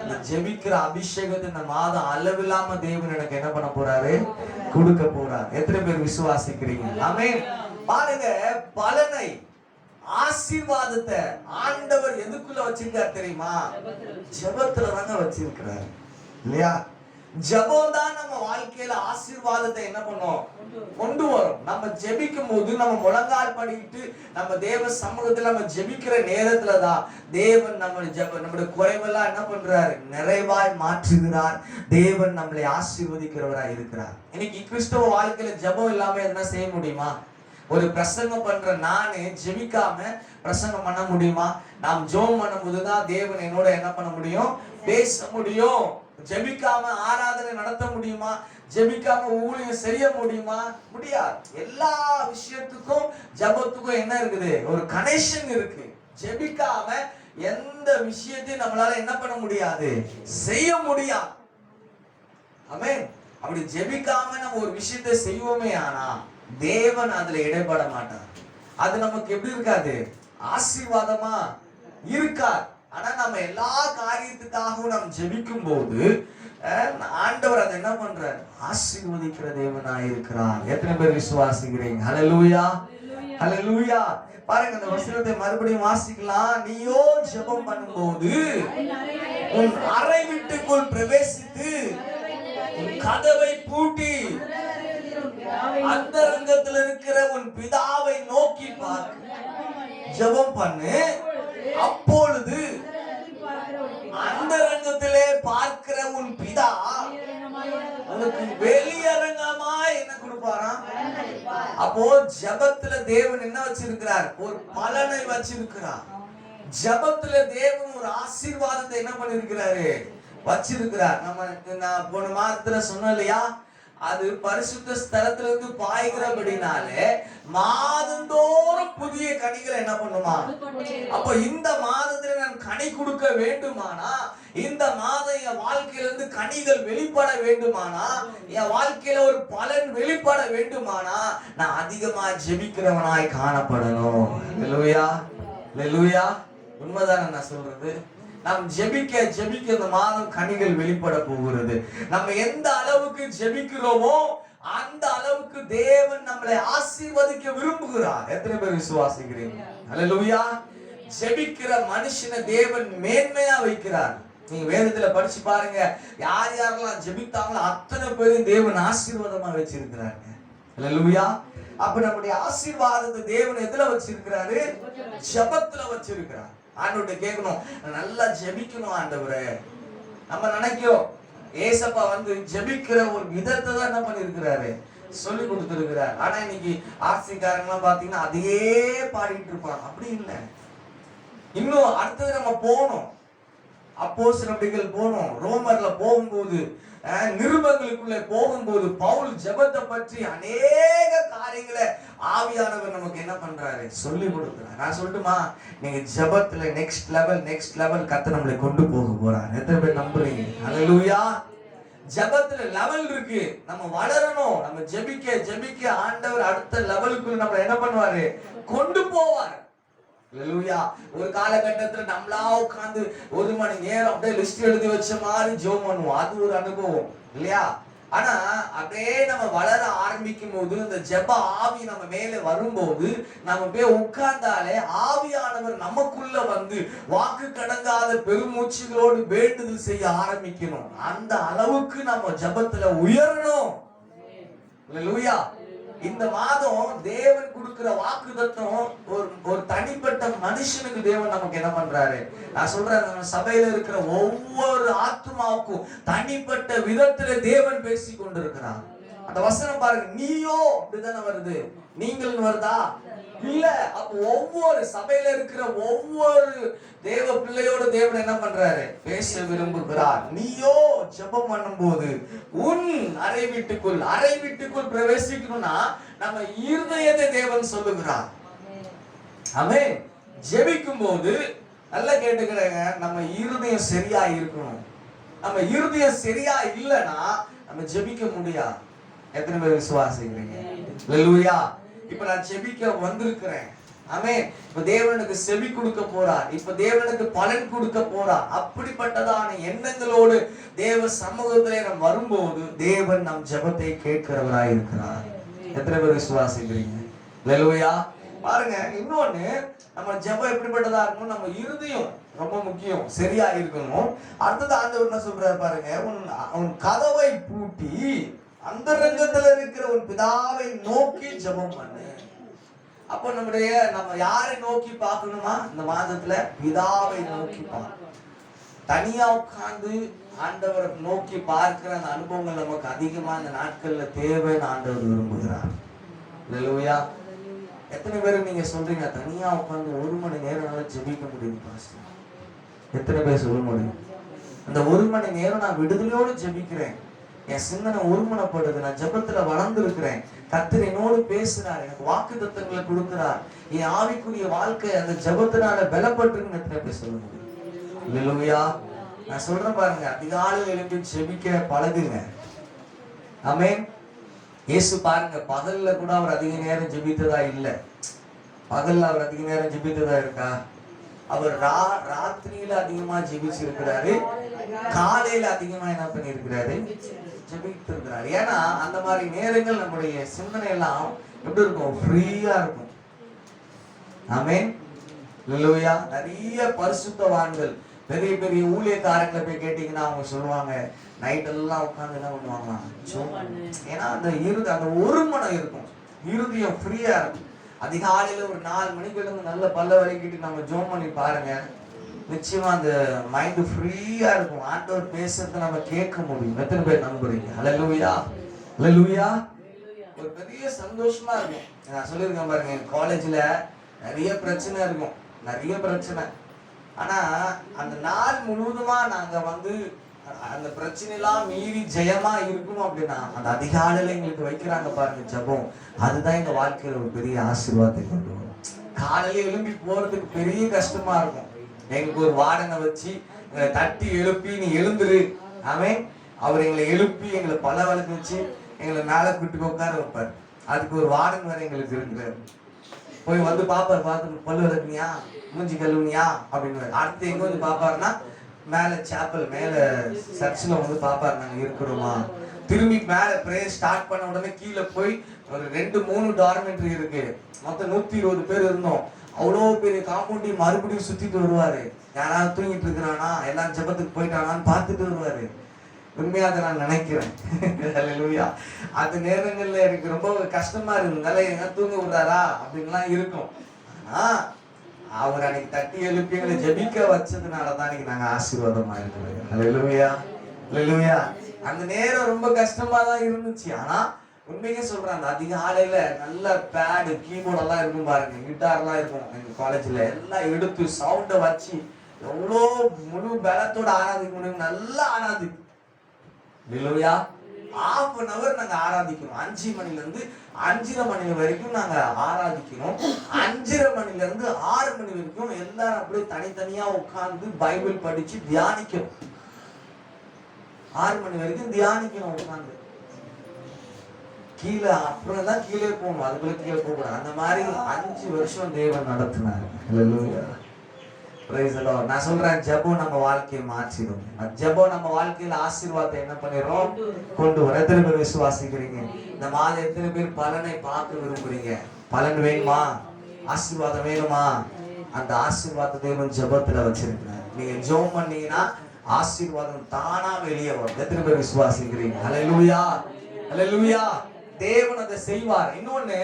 அந்த ஜெபிக்கிற அபிஷேகத்தை இந்த மாதம் அளவில்லாம தேவன் எனக்கு என்ன பண்ண போறாரு, கொடுக்க போறார். எத்தனை பேர் விசுவாசிக்கிறீங்க? ஆமென். பாருங்க, பலனை ஆசீர்வாதத்தை ஆண்டவர் எதுக்குள்ள வச்சிருக்கார் தெரியுமா? ஜெபத்துல தாங்க வச்சிருக்கிறார் இல்லையா? ஜெபம் தான் நம்ம வாழ்க்கையில ஆசீர்வாதத்தை என்ன பண்ணும், கொண்டு வரும். நம்ம ஜெபிக்கும் போது நம்ம முழங்கால் படிட்டு நம்ம தேவ சமூகத்துல நம்ம ஜெபிக்கிற நேரத்துல தான் தேவன் நம்முடைய குறைவெல்லாம் என்ன பண்றாரு, நிறைவாய் மாற்றுகிறார். தேவன் நம்மளை ஆசீர்வதிக்கிறவராய் இருக்கிறார். இன்னைக்கு கிறிஸ்தவ வாழ்க்கையில ஜெபம் இல்லாம என்ன செய்ய முடியுமா? ஒரு பிரசங்கம் பண்ற நானே ஜெபிக்காம பிரசங்கம் பண்ண முடியுமா? நாம் ஜெபம் பண்ணும்போதுதான் தேவன் என்னோட என்ன பண்ண முடியும், பேச முடியும். ஜெபிக்காம ஆராதனை நடத்த முடியுமா? ஜெபிக்காம ஊழியம் செய்ய முடியுமா? முடியாது. எல்லா விஷயத்துக்கும் ஜெபத்துக்கும் என்ன இருக்குது, ஒரு கனெக்ஷன் இருக்கு. ஜெபிக்காம எந்த விஷயத்தையும் நம்மளால என்ன பண்ண முடியாது, செய்ய முடியாது. ஆமென். அப்படி ஜெபிக்காம நம்ம ஒரு விஷயத்தை செய்வோமே ஆனா தேவன் அதுல இடைப்பட மாட்டார். அது நமக்கு எப்படி இருக்காது, ஆசீர்வாதமா இருக்காது. ஆனா நம்ம எல்லா காரியத்துக்காகவும் நாம் ஜெபிக்கும் போது ஆண்டவர் அதை என்ன பண்றார், ஆசீர்வதிக்கிற தேவனாய் இருக்கிறார். எத்தனை பேர் விசுவாசிக்கிறீங்க? ஹல்லேலூயா. ஹல்லேலூயா. பாருங்க, அந்த வசனத்தை மறுபடியும் வாசிக்கலாம். நீயோ ஜெபம் பண்ணும்போது உன் அறை வீட்டுக்குள் பிரவேசித்து உன் கதவை பூட்டி அந்தரங்கத்தில் இருக்கிற உன் பிதாவை நோக்கி பார். ஜெபம் பண்ணு. அப்பொழுது அந்தரங்கத்திலே பார்க்கிற உன் பிதா உனக்கு வெளியரங்கமாய் என்ன கொடுப்பாராம். அப்போ ஜெபத்துல தேவன் என்ன வச்சிருக்கிறார், ஒரு பலனை வச்சிருக்கிறார். ஜெபத்துல தேவன் ஒரு ஆசீர்வாதத்தை என்ன பண்ணிருக்கிறாரு, வச்சிருக்கிறார். நான் போன மாதத்துல சொன்னேன் இல்லையா, அது பரிசுத்த ஸ்தலத்துல இருந்து பாய்கிறபடினாலே மாதந்தோறும் புதிய கனிகளை என்ன பண்ணுமா. அப்போ இந்த மாதத்துல நான் கனி கொடுக்க வேண்டுமானா, இந்த மாதம் என் வாழ்க்கையில இருந்து கனிகள் வெளிப்பட வேண்டுமானா, என் வாழ்க்கையில ஒரு பலன் வெளிப்பட வேண்டுமானா நான் அதிகமா ஜெபிக்கிறவனாய் காணப்படணும். ஹல்லேலூயா. ஹல்லேலூயா. உண்மைதானே நான் சொல்றது? நாம் ஜெபிக்க ஜெபிக்க இந்த மாதம் கனிகள் வெளிப்பட போகிறது. நம்ம எந்த அளவுக்கு ஜெபிக்கிறோமோ அந்த அளவுக்கு தேவன் நம்மளை ஆசீர்வதிக்க விரும்புகிறார். எத்தனை பேர் விசுவாசிக்கிறீங்க? ஹல்லேலூயா. ஜெபிக்கிற மனுஷனை தேவன் மேன்மையா வைக்கிறார். நீங்க வேதத்துல படிச்சு பாருங்க, யார் யாரெல்லாம் ஜெபித்தாங்களோ அத்தனை பேரும் தேவன் ஆசீர்வாதமா வச்சிருக்கிறாங்க. ஹல்லேலூயா. அப்ப நம்முடைய ஆசீர்வாதத்தை தேவன் எதுல வச்சிருக்கிறாரு, ஜெபத்துல வச்சிருக்கிறார். ஆண்டவர்கிட்ட கேட்கணும், நல்லா ஜெபிக்கணும் ஆண்டவரே. நம்ம நினைக்கிறோம் ஏசப்பா ஜெபிக்கிற ஒரு விதத்தை தான் என்ன பண்ணிருக்கிறாரு, சொல்லி கொடுத்திருக்கிறார். ஆனா இன்னைக்கு ஆர்சிக்காரங்கெல்லாம் பாத்தீங்கன்னா அதையே பாடிட்டு இருப்பாங்க. அப்படி இல்லை. இன்னும் அடுத்தது நம்ம போனோம், அப்போஸ்தலர்கள் போனோம், ரோமர்ல போகும்போது நிருபங்களுக்குள்ள போகும்போது பவுல் ஜெபத்தை பற்றி அநேக காரியங்களை ஆவியானவர் நமக்கு என்ன பண்றாரு, சொல்லி கொடுக்கிறார். நான் சொல்லட்டுமா, நீங்க ஜெபத்துல நெக்ஸ்ட் லெவல் கர்த்தர் நம்மளை கொண்டு போக போறார். எத்தனை பேர் நம்புறீங்க? ஹல்லேலூயா. ஜெபத்துல லெவல் இருக்கு. நம்ம வளரணும். நம்ம ஜெபிக்க ஜெபிக்க ஆண்டவர் அடுத்த லெவலுக்கு நம்மளை என்ன பண்ணுவாரு, கொண்டு போவார். அல்லேலூயா. ஒரு காலகட்டத்துல நம்மளா உட்கார்ந்து 1 மணி நேரம் அப்படியே லிஸ்ட் எழுதி வச்ச மாதிரி ஜெபம் பண்ணுவோம். அது ஒரு அனுபவம் இல்லையா? ஆனா அப்படியே நம்ம வளர ஆரம்பிக்கும் போது இந்த ஜெப ஆவி நம்ம மேல வரும்போது நம்ம போய் உட்கார்ந்தாலே ஆவியானவர் நமக்குள்ள வந்து வாக்கு கடங்காத பெருமூச்சுகளோடு வேண்டுதல் செய்ய ஆரம்பிக்கணும். அந்த அளவுக்கு நம்ம ஜெபத்துல உயரணும். அல்லேலூயா. இந்த மாதம் தேவன் கொடுக்கிற வாக்குத்தத்தம் ஒரு தனிப்பட்ட மனுஷனுக்கு தேவன் நமக்கு என்ன பண்றாரு? நான் சொல்றேன், நம்ம சபையில இருக்கிற ஒவ்வொரு ஆத்மாவுக்கும் தனிப்பட்ட விதத்துல தேவன் பேசி கொண்டிருக்கிறார். அந்த வசனம் பாருங்க, நீயோ அப்படிதானே வருது, நீங்கள் வருதா? இல்ல. அப்ப ஒவ்வொரு சபையில இருக்கிற ஒவ்வொரு தேவ பிள்ளையோட தேவன் என்ன பண்றாரு? பேச விரும்புகிறார். நீயோ ஜெபம் பண்ணும்போது உன் அறை வீட்டுக்குள் பிரவேசிக்கணும்னா நம்ம இருதயத்தை தேவன் சொல்லுகிறார். ஆமென். ஜெபிக்கும் போது நல்லா கேட்டுக்கிறேங்க, நம்ம இருதயம் சரியா இருக்கணும். நம்ம இருதயம் சரியா இல்லைன்னா நம்ம ஜெபிக்க முடியாது. எத்தனை பேர் விசுவாசிக்கிறீங்க? அல்லேலூயா. இப்ப நான் ஜெபிக்க வந்திருக்கிறேன். ஆமென். இப்ப தேவனுக்கு செவி கொடுக்க போறார். இப்ப தேவனுக்கு பலன் கொடுக்க போறார். அப்படிப்பட்டதான எண்ணங்களோடு தேவ சமூகத்திலே நாம் வரும்போது தேவன் நம் ஜெபத்தை கேட்கிறவராய் இருக்கிறார். எத்தனை பேர் விசுவாசிக்கிறீங்க? அல்லேலூயா. பாருங்க, இன்னொன்னு, நம்ம ஜெபம் எப்படிப்பட்டதா இருக்கணும்? நம்ம இருதயம் ரொம்ப முக்கியம், சரியா இருக்கணும். அடுத்தது ஆண்டவர் என்ன சொல்றாரு பாருங்க, உன் கதவை பூட்டி அந்தரங்கத்துல இருக்கிற உன் பிதாவை நோக்கி ஜெபம் பண்ணு. அப்ப நம்ம யாரை நோக்கி பார்க்கணுமா? இந்த மாதத்துல பிதாவை நோக்கி பார்க்கணும். தனியா உட்கார்ந்து ஆண்டவரை நோக்கி பார்க்கிற அந்த அனுபவங்கள் நமக்கு அதிகமா இந்த நாட்கள்ல தேவைன்னு ஆண்டவர் விரும்புகிறார். அல்லேலூயா. எத்தனை பேருக்கு நீங்க சொல்றீங்க தனியா உட்கார்ந்து 1 மணி நேரம் ஜெபிக்க முடியும் பாஸ்டர்? எத்தனை பேர் சொல்ல முடியும்? அந்த 1 மணி நேரம் நான் விடுதலையோடு ஜெபிக்கிறேன், என் சிந்தனை ஒருமனப்படுது, நான் ஜெபத்துல வளர்ந்து இருக்கிறேன், கர்த்தர் என்னோடு பேசுறார், எனக்கு வாக்குத்தத்தங்களை கொடுக்கிறார், என் ஆவிக்குரிய வாழ்க்கை அந்த ஜெபத்தினால பலப்பட்டிருக்குன்னு எத்தனை பேர் சொல்ல முடியும்? அல்லேலூயா. நான் சொல்றேன் பாருங்க, அதிகாலையில் எழுப்பி ஜெபிக்க பழகுங்க. ஆமென். இயேசு பாருங்க, பகல்ல கூட அவர் அதிக நேரம் ஜெபித்ததா இல்ல. பகல்ல அவர் அதிக நேரம் ஜெபித்ததா இருக்கா? அவர் ராத்திரியில அதிகமா ஜெபிச்சிருக்கிறாரு, காலையில அதிகமா என்ன பண்ணி இருக்கிறாரு? ஜெபித்திருக்கிறாரு. ஏன்னா அந்த மாதிரி நேரங்கள் நம்முடைய சிந்தனை எல்லாம் எப்படி இருக்கும்? ஃப்ரீயா இருக்கும். ஆமென். அல்லேலூயா. நிறைய பரிசுத்தவான்கள், பெரிய பெரிய ஊழியக்காரங்களை போய் கேட்டீங்கன்னா அவங்க சொல்லுவாங்க, நைட் எல்லாம் உட்கார்ந்து என்ன பண்ணுவாங்க? ஏன்னா அந்த ஒரு மனம் இருக்கும், இருதயம் ஃப்ரீயா இருக்கும். அதிகாலையில ஒரு 4 மணிக்கு எழுந்து நல்ல பல்ல வலிக்கிட்டு நம்ம ஜோம் பண்ணி பாருங்க, நிச்சயமா அந்த மைண்ட் ஃப்ரீயா இருக்கும். ஆண்டவர் பேசுறத நம்ம கேட்க முடியும். எத்தனை பேர் நம்புறீங்க? அல்லேலூயா. அல்லேலூயா. ஒரு பெரிய சந்தோஷமா இருக்கும். நான் சொல்லியிருக்கேன் பாருங்க, காலேஜ்ல நிறைய பிரச்சனை இருக்கும், நிறைய பிரச்சனை. ஆனா அந்த நாள் முழுவதுமா நாங்க வந்து அந்த பிரச்சனை எல்லாம் மீறி ஜெயமா இருக்கணும் அப்படின்னா அந்த அதிகாலையில எங்களுக்கு வைக்கிறாங்க பாருங்க ஜெபம், அதுதான் எங்க வாழ்க்கையில ஒரு பெரிய ஆசீர்வாதத்தை கொண்டு வரும். காலையில எழும்பி போறதுக்கு பெரிய கஷ்டமா இருக்கும். எங்களுக்கு ஒரு வார்டனை வச்சு தட்டி எழுப்பி நீ எழுந்துரு, ஆமென், அவர் எங்களை எழுப்பி எங்களை பல வளர்த்து வச்சு எங்களை மேல கூட்டு உட்கார வைப்பார். அதுக்கு ஒரு வார்டன் வரை எங்களுக்கு இருக்கிறார். போய் வந்து பாப்பார், பார்த்து பல்லு விளக்குனியா, மூஞ்சி கழுவுனியா அப்படின்னு. அடுத்து எங்க வந்து பாப்பாருன்னா மேல சாப்பல் மேல சர்ச்சில் வந்து பாப்பாரு நாங்க இருக்கிறோமா. திரும்பி மேல பிரேயர் ஸ்டார்ட் பண்ண உடனே கீழே போய் ஒரு 2-3 டார்மெண்ட்ரி இருக்கு, மொத்தம் 120 பேர் இருந்தோம். அவ்வளோ பெரிய காம்பவுண்டி மறுபடியும் சுத்திட்டு வருவாரு. யாராவது தூங்கிட்டு இருக்கிறானா, எல்லாம் ஜெபத்துக்கு போயிட்டானான்னு பார்த்துட்டு வருவாரு. உண்மையா அதை நான் நினைக்கிறேன். அல்லேலூயா. அந்த நேரங்கள்ல எனக்கு ரொம்ப கஷ்டமா இருந்ததுனால எங்க தூங்க விடுறாரா அப்படின்லாம் இருக்கும். ஆனா அவர் அன்னைக்கு தட்டி எழுப்பி எங்களை ஜெபிக்க வச்சதுனாலதான் இன்னைக்கு நாங்க ஆசீர்வாதமா இருக்கிறோம். அல்லேலூயா. அல்லேலூயா. அந்த நேரம் ரொம்ப கஷ்டமா தான் இருந்துச்சு. ஆனா உண்மையே சொல்றேன், அந்த அதிகாலையில நல்ல பேடு கீபோர்ட் எல்லாம் இருக்கும் பாருங்க, கிட்டார் எல்லாம் இருக்கும் எங்க காலேஜ்ல, எல்லாம் எடுத்து சவுண்ட வச்சு எவ்வளோ முழு பலத்தோட ஆராதிக்க முடியும், நல்லா ஆராதிக்கும். அல்லேலூயா. 1/2 hour நாங்க ஆராதிக்கிறோம். 5 மணில இருந்து 5:30 மணி வரைக்கும் நாங்க ஆராதிக்கிறோம். 5:30 மணில இருந்து 6 மணி வரைக்கும் எல்லாரும் அப்படியே தனித்தனியா உட்கார்ந்து பைபிள் படிச்சு தியானிக்கிறோம். 6 மணி வரைக்கும் தியானிக்கிறோம் உட்கார்ந்து. கீழே அப்புறம் தான் கீழே போகணும், அதுக்குள்ள கீழே போகக்கூடாது. அந்த மாதிரி 5 வருஷம் தேவன் நடத்தினார். ஹல்லேலூயா, பிரைஸ் தி லார்ட். நான் சொல்றேன், ஜெபம் நம்ம வாழ்க்கையை மாற்றிடும். ஜெபம் நம்ம வாழ்க்கையில ஆசீர்வாதத்தை என்ன பண்ணிரும், கொண்டு வர. எத்தனை பேர் விசுவாசிக்கிறீங்க? இந்த மாதம் எத்தனை பேர் பலனை பார்க்க விரும்புறீங்க? பலன் வேணுமா, ஆசீர்வாதம் வேணுமா? அந்த ஆசீர்வாதத்தை தேவன் ஜெபத்துல வச்சிருக்கிறார். நீங்க ஜெபம் பண்ணீங்கன்னா ஆசீர்வாதம் தானா வெளியே வரும். எத்தனை பேர் விசுவாசிக்கிறீங்க? ஹல்லேலூயா, ஹல்லேலூயா. தேவன் அதை செய்வார். இன்னொன்னு,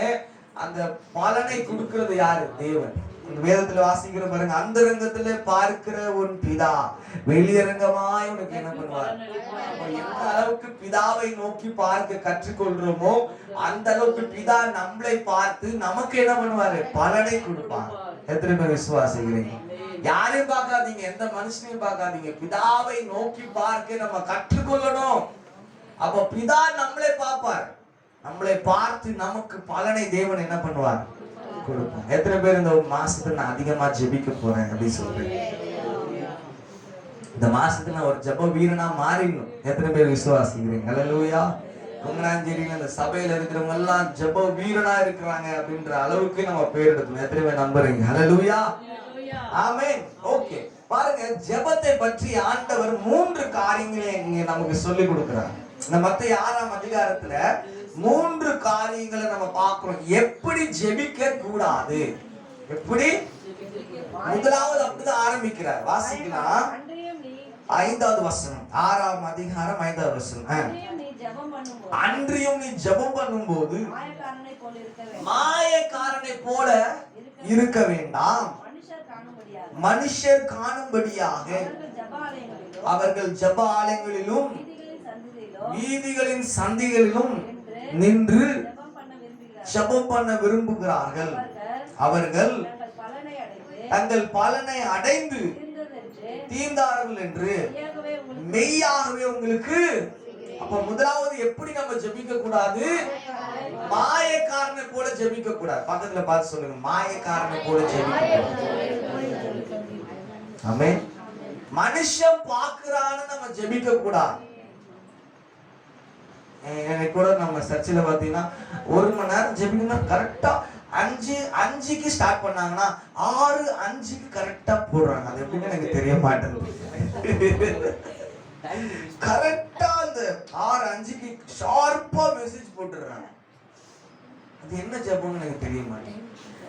அந்த பலனை கொடுக்கிறது யாரு? தேவன். இந்த வேதத்துல வாசிக்கிற பாருங்க, அந்தரங்கத்துல பார்க்கிற உன் பிதா வெளியரங்கமாய் உனக்கு என்ன பண்ணுவார். எந்த அளவுக்கு பிதாவை நோக்கி பார்க்க கற்றுக்கொள்றோமோ அந்த அளவுக்கு பிதா நம்மளை பார்த்து நமக்கு என்ன பண்ணுவாரு, பலனை கொடுப்பார். எத்தனை பேர் விசுவாசிக்கிறீங்க? யாரையும் பார்க்காதீங்க, எந்த மனுஷனையும் பார்க்காதீங்க, பிதாவை நோக்கி பார்க்க நம்ம கற்றுக்கொள்ளணும். அப்போ பிதா நம்மளை பார்ப்பார், நம்மளை பார்த்து நமக்கு பலனை தேவன் என்ன பண்ணுவார், கொடுப்பார். எத்தனை பேர் இந்த மாசத்துல நான் அதிகமா ஜெபிக்க போறேன் அப்படின்னு சொல்றேன்? இந்த மாசத்துல ஒரு ஜெப வீரனா மாறிடணும். எத்தனை பேர் விசுவாசிக்கிறீங்க? ஹல்லேலூயா. குங்கனாஞ்சேரியில இந்த சபையில இருக்கிறவங்க எல்லாம் ஜெப வீரனா இருக்கிறாங்க அப்படின்ற அளவுக்கு நம்ம பேர் எடுக்கணும். எத்தனை பேர் நம்புறீங்க? ஹல்லேலூயா, ஆமென். ஓகே, பாருங்க, ஜெபத்தை பற்றி ஆண்டவர் 3 காரியங்களை இங்க நமக்கு சொல்லி கொடுக்கிறார். இந்த மத்தேயு 6ஆம் அதிகாரத்துல 3 காரியங்களை நம்ம பார்க்கிறோம். எப்படி ஜெபிக்க கூடாது, எப்படி. முதலாவது அப்படிதான் ஆரம்பிக்கிறார். வாசிக்கலாம் 5வது வசனம், 6ஆம் அதிகாரம் 5வது வசனம். அன்றியும் நீ ஜெபம் பண்ணும்போது மாயக்காரனை போல இருக்க வேண்டாம், மனுஷர் காணும்படியாக அவர்கள் ஜெப ஆலயங்களிலும் வீதிகளின் சந்திகளிலும் நின்று ஜெபம் பண்ண விரும்புகிறார்கள். அவர்கள் தங்கள் பலனை அடைந்து தீர்ந்தார்கள் என்று மெய்யாகவே உங்களுக்கு. அப்ப முதலாவது எப்படி நம்ம ஜெபிக்க கூடாது, மாயக்காரனை போல ஜெபிக்க கூடாது. பக்கத்துல பார்த்து சொல்லுங்க, மாயக்காரனை போல ஜெபிக்க. ஆமென். மனுஷன் பாக்குறான்னு நம்ம ஜெபிக்க கூடாது. எனக்கு கூட நம்ம சர்ச்சில் பார்த்தீங்கன்னா 1 மணி நேரம் ஜெபிக்கணும், கரெக்டா 5:05க்கு ஸ்டார்ட் பண்ணாங்கன்னா 6:05க்கு கரெக்டா போடுறாங்க. அது எப்படின்னு எனக்கு தெரிய மாட்டேங்குது. கரெக்டா அந்த 6:05க்கு ஷார்ப்பா மெசேஜ் போட்டுடுறாங்க. அது என்ன ஜெபம்னு எனக்கு தெரிய மாட்டேங்குது.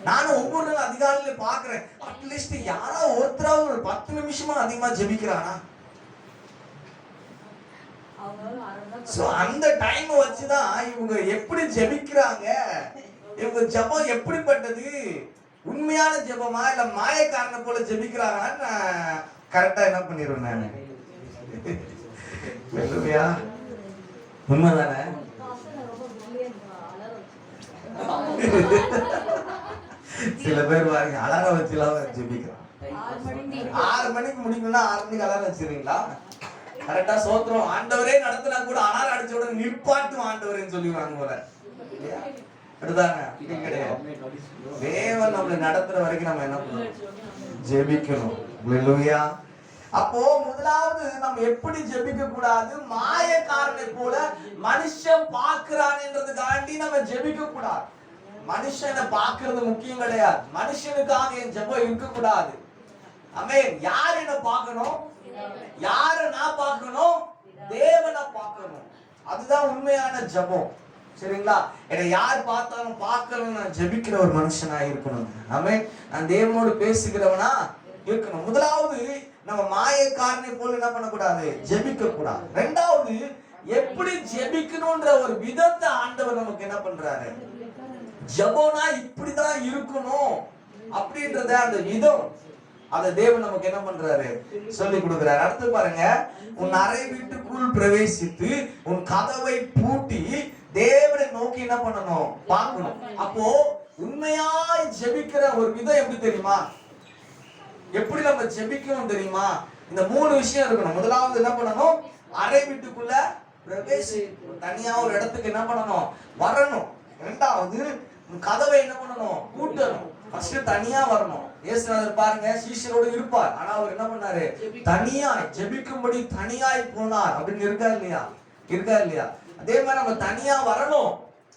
நானும் ஒவ்வொரு நாள் அதிகாலையில பாக்குறேன், அட்லீஸ்ட் யாரோ ஒருத்தராவது ஒரு 10 நிமிஷமா அதிகமா ஜெபிக்கிறானா. சோ அந்த டைம் வச்சுதான் இவங்க எப்படி ஜெபிக்கிறாங்க, இவங்க ஜெபம் எப்படிப்பட்டது, உண்மையான ஜெபமா இல்ல மாயக்காரனை போல ஜெபிக்கிறாங்கன்னு நான் கரெக்டா என்ன பண்ணிடுவேன் நானு. உண்மைதானே? சில பேர் பாருங்க, அலாரம் வச்சுலாம் ஜெபிக்கிறான். 6 மணிக்கு முடிக்கணும்னா 6 மணிக்கு அலாரம் வச்சிருக்கீங்களா? கரெக்டா சோத்திரம் ஆண்டவரே நடத்தினா கூட அலாரம் அடிச்ச உடனே நிற்பாட்டும் ஆண்டவரேன்னு சொல்லிடுவாங்க போல. அப்படிதாங்க? கிடையாது. தேவன் நம்மளை நடத்துற வரைக்கும் நம்ம என்ன பண்ணணும், ஜெபிக்கணும். ஹல்லேலூயா. அப்போ முதலாவது நம்ம எப்படி ஜெபிக்க கூடாது, மாயக்காரனை போல மனுஷன் பார்க்கிறான்ன்றதுக்காண்டி நம்ம ஜெபிக்க கூடாது. மனுஷனை பார்க்கிறது முக்கியம் கிடையாது. மனுஷனுக்காக என் ஜெபம் இருக்க கூடாது. ஆமென். யார் என்ன பார்க்கணும், யார நான் பார்க்கணும், தேவனை பார்க்கணும். அதுதான் உண்மையான ஜெபம். சரிங்களா? என்னை யார் பார்த்தாலும் பார்க்கணும், நான் ஜெபிக்கிற ஒரு மனுஷனா இருக்கணும். ஆமென். நான் தேவனோடு பேசுகிறவனா இருக்கணும். முதலாவது நம்ம மாயக்காரனை போல என்ன பண்ணக்கூடாது, ஜெபிக்க கூடாது. ரெண்டாவது, எப்படி ஜெபிக்கணும்ன்ற ஒரு விதத்தை ஆண்டவர் நமக்கு என்ன பண்றாரு, ஜெபம்னா இப்படிதான் இருக்கணும் அப்படின்றத அந்த விதம் அதை தேவன் நமக்கு என்ன பண்றாரு, சொல்லி கொடுக்கிறாரு. அடுத்து பாருங்க, உன் அறை வீட்டுக்குள் பிரவேசித்து உன் கதவை பூட்டி தேவனை நோக்கி என்ன பண்ணணும், பார்க்கணும். அப்போ உண்மையாய் ஜெபிக்கிற ஒரு விதம் எப்படி தெரியுமா, எப்படி நம்ம ஜெபிக்கணும் தெரியுமா? இந்த 3 விஷயம் இருக்கணும். முதலாவது என்ன பண்ணணும், அறை வீட்டுக்குள்ள பிரவேசி, தனியா ஒரு இடத்துக்கு என்ன பண்ணணும், வரணும். இரண்டாவது, கதவை என்ன பண்ணணும், பூட்டணும். ஃபர்ஸ்ட் தனியா வரணும். இயேசுநாதர் பாருங்க, சீஷரோடு இருப்பார், ஆனா அவர் என்ன பண்ணாரு, தனியா ஜெபிக்கும்படி தனியாய் போனார் அப்படின்னு இருக்கா இல்லையா, இருக்கா இல்லையா? அதே மாதிரி நம்ம தனியா வரணும்.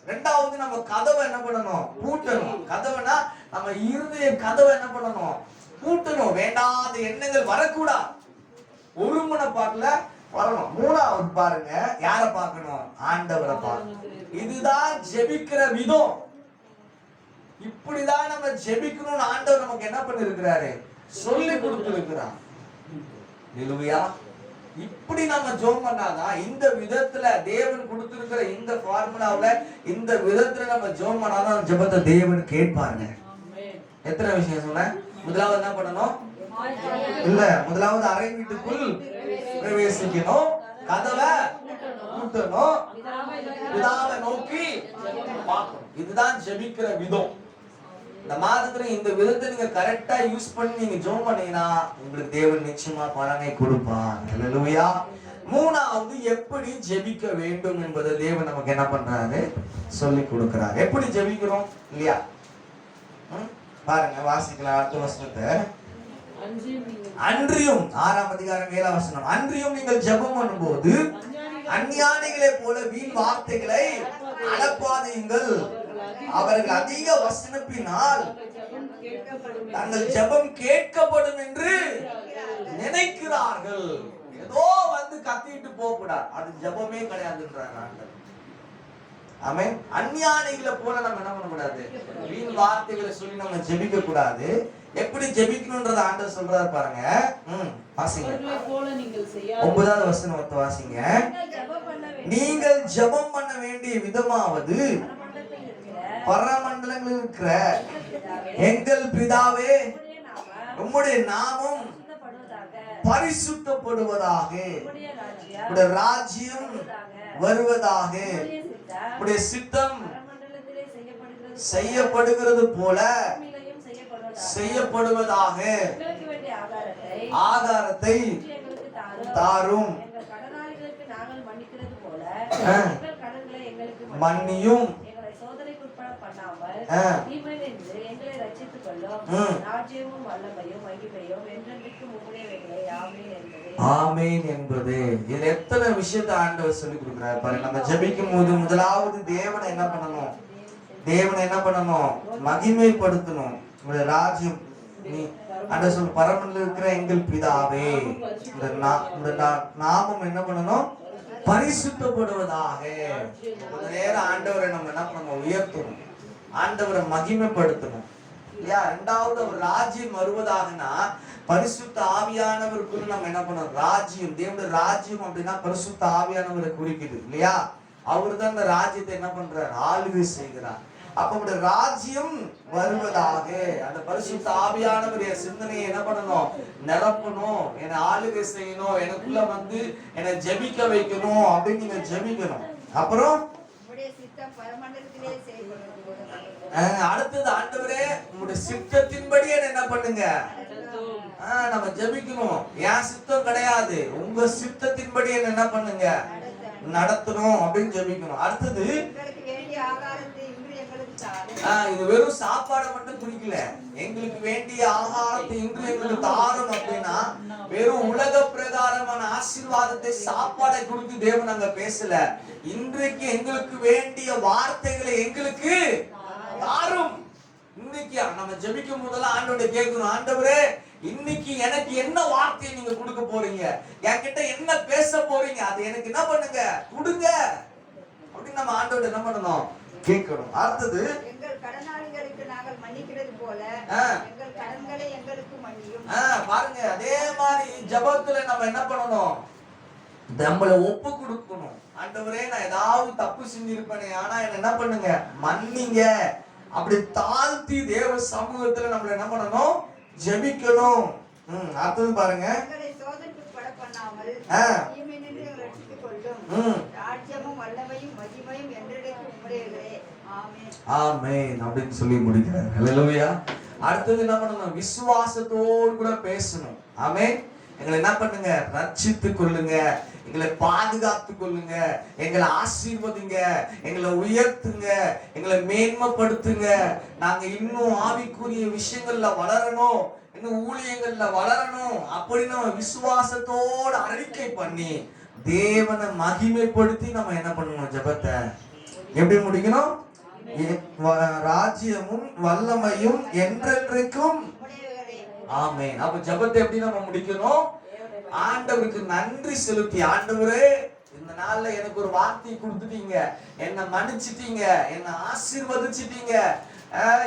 ரெண்டாவது நம்ம கதவை என்ன பண்ணணும்? பூட்டணும். கதவைனா நம்ம இருதய கதவை என்ன பண்ணணும்? பூட்டணும். வேண்டாத எண்ணங்கள் வரக்கூடாது. ஒருமனப்பாட்டுல வரணும். மூணாவது பாருங்க, யாரை பார்க்கணும்? ஆண்டவரை பார்க்கணும். இதுதான் ஜெபிக்கிற விதம். இப்படிதான் நம்ம ஜெபிக்கணும்னு ஆண்டவர் நமக்கு என்ன பண்ணிருக்கிறாரு? சொல்லி கொடுத்திருக்கிறார். ஹல்லேலூயா. இப்படி நம்ம ஜெபம் பண்ணாதான் இந்த விதத்துல தேவன் கொடுத்திருக்கிற இந்த ஃபார்முலாவுல இந்த விதத்துல நம்ம ஜெபம் பண்ணாதான் ஜெபத்தை தேவன் கேட்பாருங்க. எத்தனை விஷயம் சொன்ன? முதலாவது என்ன பண்ணணும்? இல்ல, முதலாவது அறை வீட்டுக்குள் பிரவேசிக்கணும், கதவை பூட்டணும், பிதாவை நோக்கி பார்க்கணும். இதுதான் ஜெபிக்கிற விதம். இந்த மாதத்துல இந்த விதத்தை நீங்க கரெக்டா யூஸ் பண்ணி நீங்க ஜெபம் பண்ணீங்கன்னா உங்களுக்கு தேவன் நிச்சயமா பலனை கொடுப்பார். ஹல்லேலூயா. மூணாவது எப்படி ஜெபிக்க வேண்டும் என்பதை தேவன் நமக்கு என்ன பண்றாரு? சொல்லி கொடுக்கிறார். எப்படி ஜெபிக்கிறோம் இல்லையா? பாருங்க, வாசிக்கலாம் அடுத்த வசனத்தை. அன்றியும் 6ஆம் அதிகாரம் 7ஆம் வசனம். அன்றியும் நீங்கள் ஜெபம் பண்ணும்போது அஞ்ஞானிகளை போல வீண் வார்த்தைகளை அளப்பாதீங்கள். அவர்கள் அதிக வசனத்தினால் தங்கள் ஜெபம் கேட்கப்படும் என்று நினைக்கிறார்கள். ஏதோ வந்து கத்திட்டு போக கூடாது, அது ஜெபமே கிடையாதுன்றாங்க ஆண்டவர். ஆமென். அஞ்ஞானிகளை போல நம்ம என்ன பண்ணக்கூடாது? வீண் வார்த்தைகளை சொல்லி நம்ம ஜெபிக்க கூடாது. எப்படி ஜெபிக்கணும்ன்றத ஆண்டவர் சொல்றாரு பாருங்க. வாசிங்க 9வது வசனத்தை வாசிங்க. நீங்கள் ஜெபம் பண்ண வேண்டிய விதமாவது பரமண்டலங்களில் இருக்கிற எங்கள் பிதாவே, உம்முடைய நாமம் பரிசுத்தப்படுவதாக, உம்முடைய ராஜ்யம் வருவதாக, உம்முடைய சித்தம் செய்யப்படுகிறது போல செய்யப்படுவதாக, ஆகாரத்தை தாரும், மன்னியும், ஆமென் என்பது. இது எத்தனை விஷயத்தை ஆண்டவர் சொல்லி கொடுக்கிறார் பாருங்க. நம்ம ஜெபிக்கும் போது முதலாவது தேவனை என்ன பண்ணணும்? தேவனை என்ன பண்ணணும்? மகிமைப்படுத்தணும். உங்களுடைய ராஜ்யம், நீ ஆண்டவர் சொல்ல பரமண்டலத்தில் இருக்கிற எங்கள் பிதாவே, இந்த நாமம் என்ன பண்ணணும்? பரிசுத்தப்படுவதாக. கொஞ்ச நேரம் ஆண்டவரை நம்ம என்ன பண்ணணும்? உயர்த்தணும், ஆண்டவரை மகிமைப்படுத்தணும் இல்லையா? இரண்டாவது ஒரு ராஜ்யம் வருவதாகனா பரிசுத்த ஆவியானவருக்குள்ள நம்ம என்ன பண்ணணும்? ராஜ்யம், தேவனுடைய ராஜ்யம் அப்படின்னா பரிசுத்த ஆவியானவரை குறிக்குது இல்லையா? அவரு தான் அந்த ராஜ்யத்தை என்ன பண்றார்? ஆளுகை செய்கிறார். அப்ப ராஜ்யம் வருவதாக, அந்த பரிசுத்த ஆவியானவருடைய சிந்தனையை என்ன பண்ணணும்? நிரப்பணும், என்னை ஆளுகை செய்யணும், எனக்குள்ள வந்து என்னை ஜெபிக்க வைக்கணும் அப்படின்னு நீங்க ஜெபிக்கணும். அப்புறம் அடுத்தது, ஆண்டவரே உங்களுடைய சித்தத்தின்படி என்ன பண்ணுங்க? நம்ம ஜெபிக்கணும். என் சித்தம் கிடையாது, உங்க சித்தத்தின்படி என்ன பண்ணுங்க? நடத்தணும் அப்படின்னு ஜெபிக்கணும். அடுத்தது, இது வெறும் சாப்பாடை மட்டும் குறிக்கல. எங்களுக்கு வேண்டிய ஆகாரத்தை இன்று எங்களுக்கு தாரும் அப்படின்னா வெறும் உலக பிரகாரமான ஆசீர்வாதத்தை சாப்பாடை குறித்து தேவன் அங்க பேசல. இன்றைக்கு எங்களுக்கு வேண்டிய வார்த்தைகளை எங்களுக்கு தாரும். இன்னைக்கு நம்ம ஜெபிக்கும் போதெல்லாம் ஆண்டவரை கேட்கணும், ஆண்டவரே இன்னைக்கு எனக்கு என்ன வார்த்தையை நீங்க கொடுக்க போறீங்க, என்கிட்ட என்ன பேச போறீங்க, அது எனக்கு என்ன பண்ணுங்க? கொடுங்க அப்படின்னு நம்ம ஆண்டவரை என்ன பண்ணணும்? கேட்கணும். அடுத்தது, எங்கள் கடனாளிகளுக்கு நாங்கள் மன்னிக்கிறது போல எங்கள் கடன்களை எங்களுக்கு மன்னியும். பாருங்க, அதே மாதிரி ஜெபத்துல நம்ம என்ன பண்ணணும்? நம்மளை ஒப்பு கொடுக்கணும். ஆண்டவரே நான் ஏதாவது தப்பு செஞ்சிருப்பேனே, ஆனா என்ன பண்ணுங்க? மன்னிங்க. அப்படி தாழ்த்தி தேவ சமூகத்துல நம்மள என்ன பண்ணணும்? ஜெபிக்கணும். அடுத்தது பாருங்க, எங்களை சோதனைக்கு பட பண்ணாமல் தீமையினின்று எங்களை ரட்சித்துக் கொள்ளும். ராஜ்யமும் வல்லமையும் மகிமையும் என்றைக்கும் உம்முடையதே. ஆமென் ஆமென் அப்படின்னு சொல்லி முடிக்கிறார். ஹல்லேலூயா. அடுத்தது என்ன பண்ணணும்? விசுவாசத்தோடு கூட பேசணும். ஆமென். எங்களை என்ன பண்ணுங்க? ரட்சித்துக் கொள்ளுங்க, எங்களை பாதுகாத்துக் கொள்ளுங்க, எங்களை ஆசீர்வதிங்க, எங்களை உயர்த்துங்க, எங்களை மேன்மைப்படுத்துங்க. நாங்க இன்னும் ஆவிக்குரிய விஷயங்கள்ல வளரணும், இன்னும் ஊழியங்கள்ல வளரணும் அப்படின்னு நம்ம விசுவாசத்தோடு அறிக்கை பண்ணி தேவனை மகிமைப்படுத்தி நம்ம என்ன பண்ணணும்? ஜெபத்தை எப்படி முடிக்கணும்? ராஜ்யமும் வல்லமையும் என்றென்றைக்கும். ஆமென். அப்ப ஜெபத்தை எப்படி நம்ம முடிக்கணும்? ஆண்டவருக்கு நன்றி செலுத்தி, ஆண்டவரே இந்த நாள்ல எனக்கு ஒரு வார்த்தை கொடுத்துட்டீங்க, என்ன மன்னிச்சிட்டீங்க, என்ன ஆசீர்வதிச்சிட்டீங்க,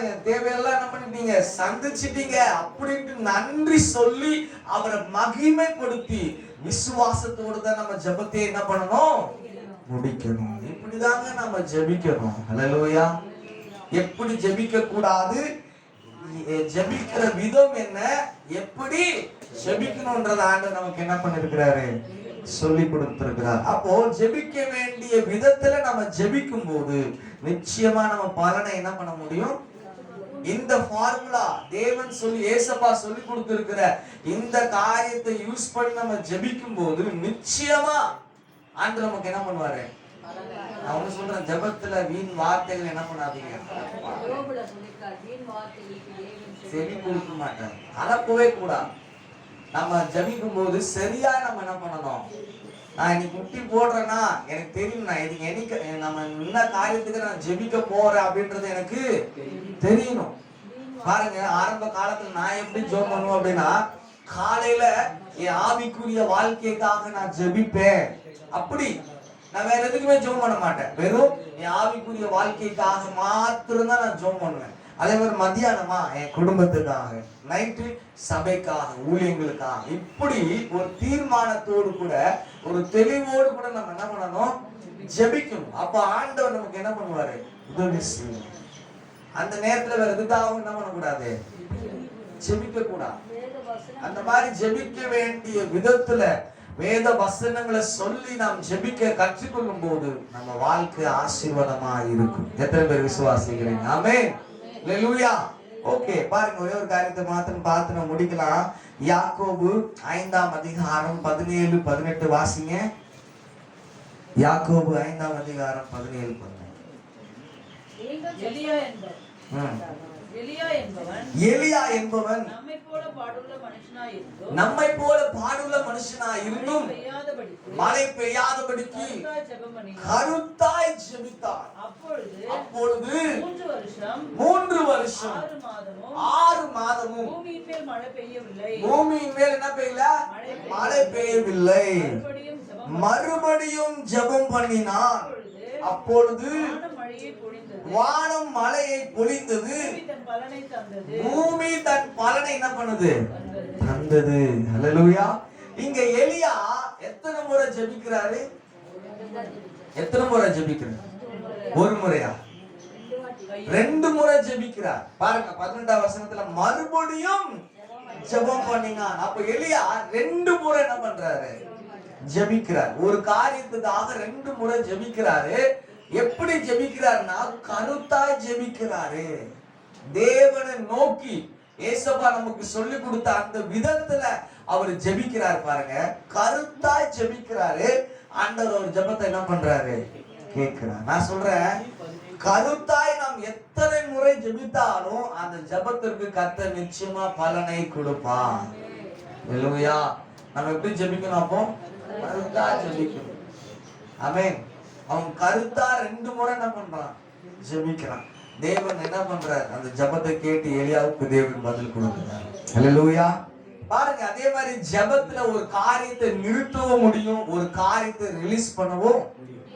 என் தேவையெல்லாம் என்ன பண்ணிட்டீங்க, சந்திச்சிட்டீங்க அப்படின்ட்டு நன்றி சொல்லி அவரை மகிமைப்படுத்தி விசுவாசத்தோடு தான் நம்ம ஜெபத்தை என்ன பண்ணணும்? முடிக்கணும். இப்படிதாங்க நம்ம ஜெபிக்கணும். ஹல்லேலூயா. எப்படி ஜெபிக்க கூடாது, ஜெபிக்கிற விதம் என்ன, எப்படி ஜெபிக்கணும்ன்றத ஆண்டவர் நமக்கு என்ன பண்ணிருக்கிறாரு, சொல்லி கொடுத்திருக்கிறார். அப்போ ஜெபிக்க வேண்டிய விதத்துல நம்ம ஜெபிக்கும் போது நிச்சயமா நம்ம பலனை என்ன பண்ண முடியும்? இந்த ஃபார்முலா தேவன் சொல்லி, ஏசப்பா சொல்லி கொடுத்திருக்கிற இந்த காரியத்தை யூஸ் பண்ணி நம்ம ஜெபிக்கும் போது நிச்சயமா ஆண்டவர் நமக்கு என்ன பண்ணுவாரு? நான் ஒண்ணு சொல்றேன், ஜெபத்துல வீண் வார்த்தைகள் என்ன பண்ணாதீங்க, செவி கொடுக்க மாட்டாங்க, அலப்பவே கூடாது. நம்ம ஜபிக்கும் போது சரியா நம்ம என்ன பண்ணணும்? நான் இன்னைக்கு முட்டி போடுறேன்னா எனக்கு தெரியும், நான் இதுக்கு எனக்கு நம்ம என்ன காரியத்துக்கு நான் ஜெபிக்க போறேன் அப்படின்றது எனக்கு தெரியணும். பாருங்க, ஆரம்ப காலத்துல நான் எப்படி ஜெபம் பண்ணுவேன் அப்படின்னா, காலையில என் ஆவிக்குரிய வாழ்க்கைக்காக நான் ஜெபிப்பேன். அப்படி நான் வேற எதுக்குமே ஜெபம் பண்ண மாட்டேன், வெறும் என் ஆவிக்குரிய வாழ்க்கைக்காக மாத்திரம் தான் நான் ஜெபம் பண்ணுவேன். அதே மாதிரி மத்தியானமா என் குடும்பத்துக்காக, நைட்டு சபைக்காக, ஊழியங்களுக்காக, இப்படி ஒரு தீர்மானத்தோடு கூட ஒரு தெளிவோடு கூட நம்ம என்ன பண்ணணும்? ஜெபிக்கணும். அப்ப ஆண்டவர் நமக்கு என்ன பண்ணுவாரு? உதவி செய்யும். அந்த நேரத்துல வேற எதுக்காகவும் என்ன பண்ணக்கூடாது? ஜெபிக்க கூடாது. அந்த மாதிரி ஜெபிக்க வேண்டிய விதத்துல வேத வசனங்களை சொல்லி நாம் ஜெபிக்க கற்றுக்கொள்ளும் போது நம்ம வாழ்க்கை ஆசீர்வாதமா இருக்கும். எத்தனை பேர் விசுவாசிக்கிறீங்க? ஆமென். ஹல்லேலூயா. ஓகே, பாருங்க, ஒரே ஒரு காரியத்தை மாத்திரம் பார்த்து நம்ம முடிக்கலாம். யாக்கோபு 5ஆம் அதிகாரம் 17, 18 வாசிங்க. யாக்கோபு 5ஆம் அதிகாரம் 17, 18. எலியா என்பவன் நம்மை போல பாடுள்ள மனுஷனாயிருந்தும் மழை பெய்யாதபடிக்கு கருத்தாய் ஜெபித்தார். அப்பொழுது 3 வருஷம் 6 மாதமும் பூமியின் மேல் என்ன பெய்யல? மழை பெய்யவில்லை. மறுபடியும் ஜெபம் பண்ணினான். அப்பொழுது வானம் மழையை பொழிந்தது, பூமி தன் பலனை என்ன பண்ணுது? தந்தது. ஹல்லேலூயா. இங்க எலியா எத்தனை முறை ஜெபிக்கிறாரு? எத்தனை முறை ஜெபிக்கிறார்? ஒரு முறையா? 2 முறை ஜெபிக்கிறார். பாருங்க, 18ஆம் வசனத்துல மறுபடியும் ஜெபம் பண்ணினான். அப்ப எலியா 2 முறை என்ன பண்றாரு? ஜெபிக்கிறார். ஒரு காரியத்துக்காக 2 முறை ஜெபிக்கிறாரு. எப்படி ஜெபிக்கிறார்னா, கருத்தாய் ஜெபிக்கிறாரு. தேவனை நோக்கி ஏசப்பா நமக்கு சொல்லி கொடுத்த அந்த விதத்துல அவர் ஜெபிக்கிறார். பாருங்க, கருத்தாய் ஜெபிக்கிறாரு. ஆண்டவர் ஒரு ஜெபத்தை என்ன பண்றாரு? கேட்கிறார். நான் சொல்றேன், கருத்தாய் நாம் எத்தனை முறை ஜெபித்தாலும் அந்த ஜெபத்திற்கு கர்த்தர் நிச்சயமா பலனை கொடுப்பார். ஹல்லேலூயா. நம்ம எப்படி ஜெபிக்கணும்? அப்போ கருத்தா ஜெபிக்கணும். ஆமென். அவன் கருத்தா 2 முறை என்ன பண்றான்? ஜெபிக்கிறான். தேவன் என்ன பண்றார்? அந்த ஜெபத்தை கேட்டு எலியாவுக்கு தேவன் பதில் கொடுக்கிறார். ஹல்லேலூயா. பாருங்க, அதே மாதிரி ஜெபத்துல ஒரு காரியத்தை நிறுத்தவும் முடியும், ஒரு காரியத்தை ரிலீஸ் பண்ணவும் முடியும்,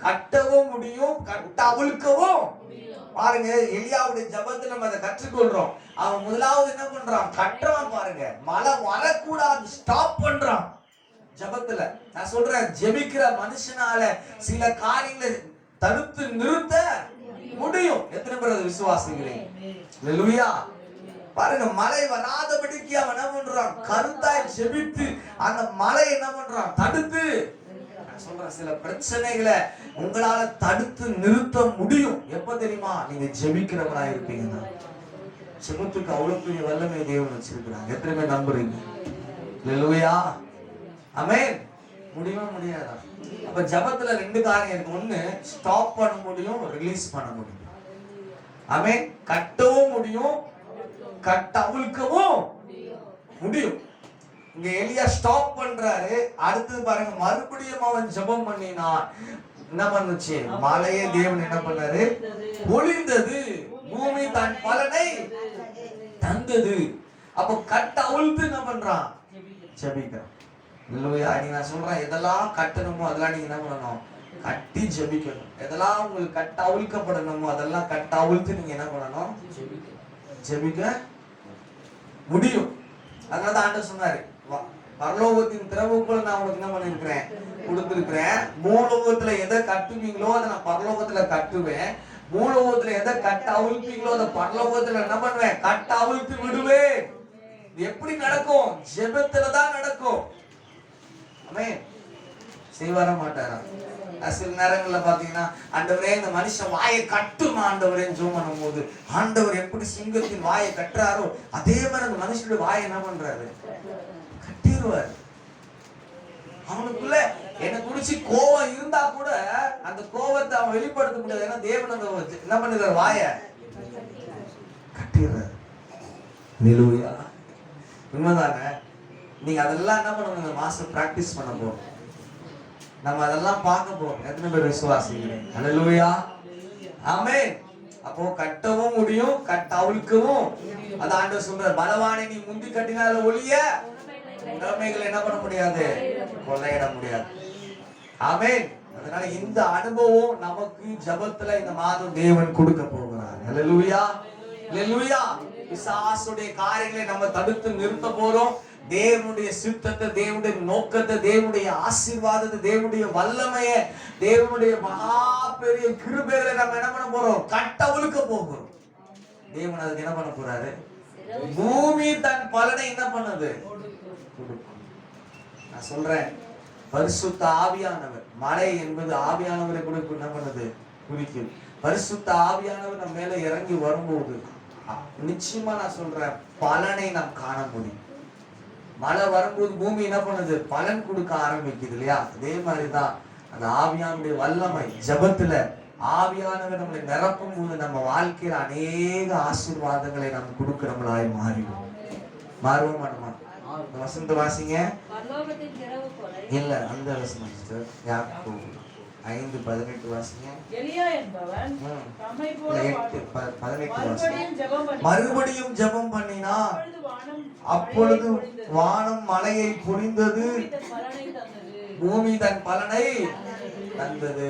கட்டவும் முடியும், கட்டவிழ்க்கவும். பாருங்க, எலியாவுடைய ஜெபத்துல நம்ம அதை கற்றுக்கொள்றோம். அவன் முதலாவது என்ன பண்றான்? கட்டுறான். பாருங்க, மழை வரக்கூடாது, ஸ்டாப் பண்றான் ஜெபத்துல. நான் சொல்றேன், ஜெபிக்கிற மனுஷனால சில காரியங்களை தடுத்து நிறுத்த முடியும். எத்தனை பேர் அதை விசுவாசிக்கிறீங்க? ஹல்லேலூயா. பாருங்க, மழை வராதபடிக்கு அவன் என்ன பண்றான்? கருத்தாய் ஜெபித்து அந்த மழை என்ன பண்றான்? தடுத்து. நான் சொல்றேன், சில பிரச்சனைகளை உங்களால தடுத்து நிறுத்த முடியும். எப்ப தெரியுமா? நீங்க ஜெபிக்கிறவங்களா இருப்பீங்கன்னா. ஜெபத்துக்கு அவ்வளவு பெரிய வல்லமை தேவன் வச்சிருக்கிறாங்க. எத்தனை பேர் நம்புறீங்க? ஹல்லேலூயா. ஆமென். முடியுமா? முடியாதா? அப்ப ஜெபத்துல 2 காரியம் இருக்கு. ஒண்ணு, ஸ்டாப் பண்ண முடியும், ரிலீஸ் பண்ண முடியும். ஆமென். கட்டவும் முடியும், கட்டவிழ்க்கவும் முடியும். இங்க எலியா ஸ்டாப் பண்றாரு. அடுத்து பாருங்க, மறுபடியும் அவன் ஜெபம் பண்ணினான். என்ன பண்ணுச்சு? மழையே தேவன் என்ன பண்ணாரு? பொழிந்தது. பூமி தன் பலனை தந்தது. அப்போ கட்ட அவிழ்த்து என்ன பண்றான்? ஜெபிக்கிறான். இல்லையா? நீ நான் சொல்றேன், எதெல்லாம் கட்டணுமோ அதெல்லாம் நீங்க என்ன பண்ணணும்? கட்டி ஜெபிக்கணும். எதெல்லாம் உங்களுக்கு கட்ட அவிழ்க்கப்படணுமோ அதெல்லாம் கட்ட அவிழ்த்து நீங்க என்ன பண்ணணும்? ஜெபிக்க முடியும். அதனால ஆண்டவர் சொன்னாரு, பரலோகத்தின் திறவுக்குள்ள நான் உங்களுக்கு என்ன பண்ணிருக்கிறேன்? கொடுத்திருக்கிறேன். பூலோகத்துல எதை கட்டுவீங்களோ அதை நான் பரலோகத்துல கட்டுவேன். பூலோகத்துல எதை கட்ட அவிழ்ப்பீங்களோ அதை பரலோகத்துல என்ன பண்ணுவேன்? கட்ட அவிழ்த்து விடுவேன். இது எப்படி நடக்கும்? ஜெபத்துலதான் நடக்கும். ஆமென். செய்வார மாட்டாரா? சில நேரங்கள்ல பாத்தீங்கன்னா, ஆண்டவரே இந்த மனுஷன் வாயை கட்டுமா ஆண்டவரே ஜெபம் பண்ணும் போது, ஆண்டவர் எப்படி சிங்கத்தின் வாயை கட்டுறாரோ அதே மாதிரி அந்த மனுஷனுடைய வாயை என்ன பண்றாரு? கட்டிடுவார். அவனுக்குள்ள என்ன குறிச்சு கோபம் இருந்தா கூட அந்த கோபத்தை அவன் வெளிப்படுத்த முடியாது. ஏன்னா தேவன் அந்த என்ன பண்ணுறாரு? வாயை கட்டிடுறாரு. நிலுவையா உண்மைதானே? நீங்க அதெல்லாம் என்ன பண்ணுங்க? இந்த மாசம் பிராக்டிஸ் பண்ண போறோம். நம்ம அதெல்லாம் பார்க்க போறோம். எத்தனை பேர் விசுவாசிக்கிறீங்க? ஹல்லேலூயா, ஆமென். அப்போ கட்டவும் முடியும், கட்ட அவிழ்க்கவும். அது ஆண்டவர் சொல்றார், பலவானை நீ முந்தி கட்டினால ஒழிய உடைமைகளை என்ன பண்ண முடியாது? கொள்ளையிட முடியாது. ஆமென். அதனால இந்த அனுபவம் நமக்கு ஜெபத்துல இந்த மாதம் தேவன் கொடுக்க போகிறார். ஹல்லேலூயா, ஹல்லேலூயா. பிசாசுடைய காரியங்களை நம்ம தடுத்து நிறுத்த போறோம். தேவனுடைய சித்தத்தை, தேவனுடைய நோக்கத்தை, தேவனுடைய ஆசீர்வாதத்தை, தேவனுடைய வல்லமையை, தேவனுடைய மகா பெரிய கிருபைகளை நம்ம என்ன பண்ண போறோம்? கட்டவிழ்க்க போகிறோம். தேவன் அதுக்கு என்ன பண்ண போறாரு? பூமி தன் பலனை என்ன பண்ணுது? நான் சொல்றேன், பரிசுத்த ஆவியானவர், மழை என்பது ஆவியானவரை கூட என்ன பண்ணுது? குறிக்கும். பரிசுத்த ஆவியானவர் நம்ம மேல இறங்கி வரும்போது நிச்சயமா நான் சொல்றேன், பலனை நாம் காண முடியும். மழை வரும்போது பூமி என்ன பண்ணுது? பலன் கொடுக்க ஆரம்பிக்குது இல்லையா? அதே மாதிரிதான் அந்த ஆவியானுடைய வல்லமை ஜெபத்துல ஆவியானவர் நம்மளை நிரப்பும் போது நம்ம வாழ்க்கையில அநேக ஆசீர்வாதங்களை நம்ம கொடுக்கிறவங்களாய் மாறிடும். மாறுவோம் மாட்டோமா? வசந்த வாசிங்க. இல்ல அந்த வசனம் சிஸ்டர், யாக்கோபு 5:18 வாசிங்க. எலியா என்பவன் தம்மை போல 8:18 வாசிங்க. மறுபடியும் ஜெபம் பண்ணினா அப்பொழுது வானம் மழையை பொழிந்தது, பூமி தன் பலனை தந்தது.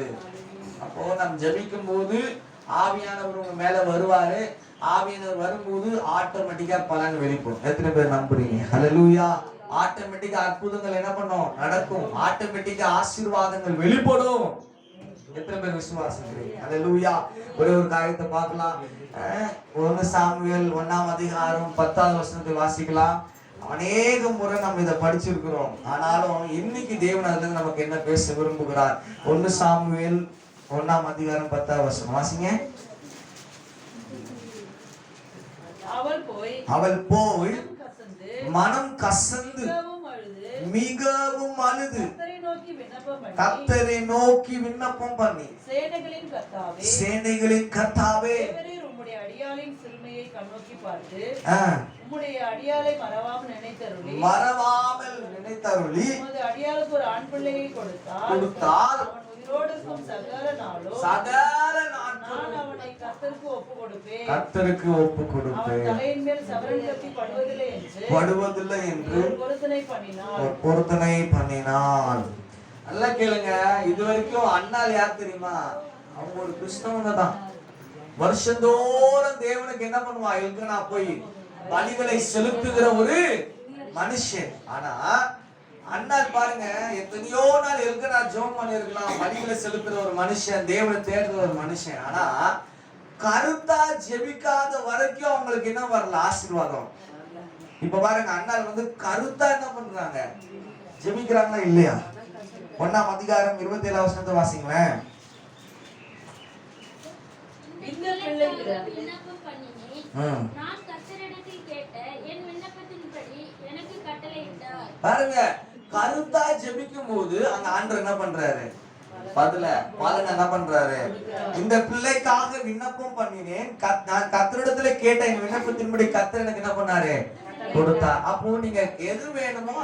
அப்போ நாம் ஜெபிக்கும் போது ஆவியானவர் உங்க மேல வருவாரு. ஆவியானவர் வரும்போது ஆட்டோமேட்டிக்கா பலன் வெளிப்படும். எத்தனை பேர் நம்புறீங்க? ஹல்லேலூயா. ஆட்டோமேட்டிக்கா அற்புதங்கள் என்ன பண்ணும்? நடக்கும். ஆட்டோமேட்டிக்கா ஆசீர்வாதங்கள் வெளிப்படும். எத்தனை பேர் விசுவாசிக்கிறீங்க? ஹல்லேலூயா. ஒரே ஒரு காரியத்தை பார்க்கலாம். 1 சாமுவேல் 1ஆம் அதிகாரம் 10வது வசனத்தை வாசிக்கலாம். அநேக முறை நம்ம இதை படிச்சிருக்கிறோம். ஆனாலும் இன்னைக்கு தேவன் அதுல நமக்கு என்ன பேச விரும்புகிறார்? 1 சாமுவேல் 1ஆம் அதிகாரம் 10வது வசனம் வாசிங்க. அவள் போய் மனம் கசந்து மிகவும் அழுது கர்த்தரை நோக்கி விண்ணப்பம் பண்ணி, சேனைகளின் கர்த்தாவே, உம்முடைய அடியாளின் சிறுமையை கண்ணோக்கி பார்த்து உம்முடைய அடியாளை மறவாமல் நினைத்தருளி உமது அடியாளுக்கு ஒரு ஆண் பிள்ளையை கொடுத்தால் சகல நாட்களும் நான் அவனை கர்த்தருக்கு ஒப்பு கொடுப்பேன். தலையின் மேல் சவரன் கட்டி படுவதில்லை என்று பொருத்தனை பண்ணினாள். நல்லா கேளுங்க. இது வரைக்கும் அண்ணால் யார் தெரியுமா? அவங்க ஒரு கிறிஸ்தவங்க தான். வருஷந்தோறும் தேவனுக்கு என்ன பண்ணுவா? எல்கனா போய் பலிகளை செலுத்துகிற ஒரு மனுஷன். ஆனா அண்ணால் பாருங்க, எத்தனையோ நாள் எல்கனா ஜெபம் பண்ணிருக்கலாம், பலிகளை செலுத்துற ஒரு மனுஷன், தேவனை தேடுற ஒரு மனுஷன். ஆனா கருத்தா ஜெபிக்காத வரைக்கும் அவங்களுக்கு என்ன வரல? ஆசீர்வாதம். இப்ப பாருங்க, அண்ணால் கருத்தா என்ன பண்றாங்க? ஜெபிக்கிறாங்களா இல்லையா? 1ஆம் அதிகாரம் 27வது வசனத்தை வாசிங்களேன். பாருங்க, கருத்தா ஜெபிக்கும் போது அங்க ஆண்டவர் என்ன பண்றாரு? பலன் என்ன பண்றாரு? இந்த பிள்ளைக்காக விண்ணப்பம் பண்ணினேன், நான் கர்த்தரிடத்துல கேட்ட என் விண்ணப்பத்தின்படி கர்த்தர் எனக்கு என்ன பண்ணாரு? கொடுத்தா. அப்போ நீங்க எது வேணுமோ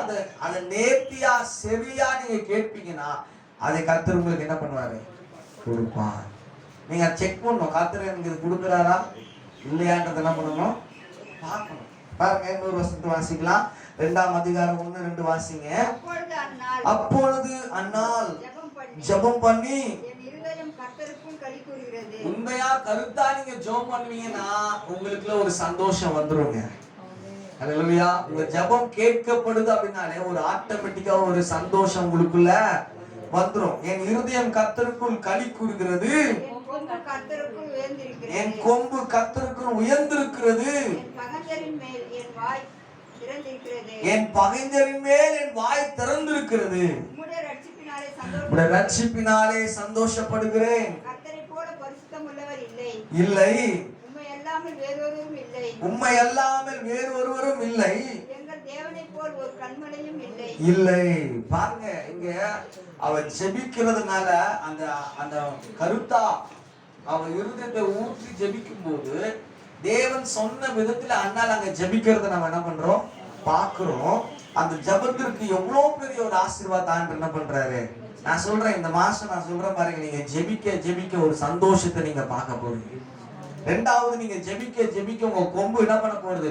அதை நேர்த்தியா சரியா நீங்க கேட்பீங்கன்னா அதை கர்த்தர் உங்களுக்கு என்ன பண்ணுவாரு? கொடுப்பார். நீங்க செக் பண்ணணும், கர்த்தர் எனக்கு இது கொடுக்குறாரா இல்லையான்றத என்ன பண்ணணும், பார்க்கணும். பாருங்க இன்னொரு வசனத்தை வாசிக்கலாம். 2ஆம் அதிகாரம் 1-2 வாசிங்க. அப்பொழுது அன்னாள் ஜெபம் பண்ணி, என் இருதயம் கர்த்தருக்குள் களி கூறுகிறது. உண்மையா கருத்தா நீங்க ஜெபம் பண்ணுவீங்கன்னா உங்களுக்குள்ள ஒரு சந்தோஷம் வந்துருங்க. அல்லேலூயா. உங்க ஜெபம் கேட்கப்படுது அப்படின்னாலே ஒரு ஆட்டோமேட்டிக்கா ஒரு சந்தோஷம் உங்களுக்குள்ள வந்துரும். என் இருதயம் கர்த்தருக்குள் களி கூறுகிறது, என் கொம்பு கர்த்தருக்குள் உயர்ந்திருக்கிறது, என் பகைஞரின் மேல் என் வாய் திறந்திருக்கிறது, உம்முடைய ரட்சிப்பினாலே சந்தோஷப்படுகிறேன். இல்லை, உம்மை அல்லாமல் வேறொருவரும் இல்லை, இல்லை. பாருங்க இங்க அவ ஜெபிக்கிறதுனால அந்த அந்த கருத்தா அவ இருதயத்தை ஊற்றி ஜெபிக்கும் போது தேவன் சொன்ன விதத்துல அண்ணால் அங்க ஜெபிக்கிறத நம்ம என்ன பண்றோம், பாக்குறோம். அந்த ஜெபத்திற்கு எவ்வளவு பெரிய ஒரு ஆசீர்வாதம் என்ன பண்றாரு. நான் சொல்றேன், இந்த மாசம் நான் சொல்றேன் பாருங்க, நீங்க ஜெபிக்க ஜெபிக்க ஒரு சந்தோஷத்தை நீங்க பார்க்க போறீங்க. 2வது, நீங்க ஜெபிக்க ஜெபிக்க உங்க கொம்பு என்ன பண்ண போறது,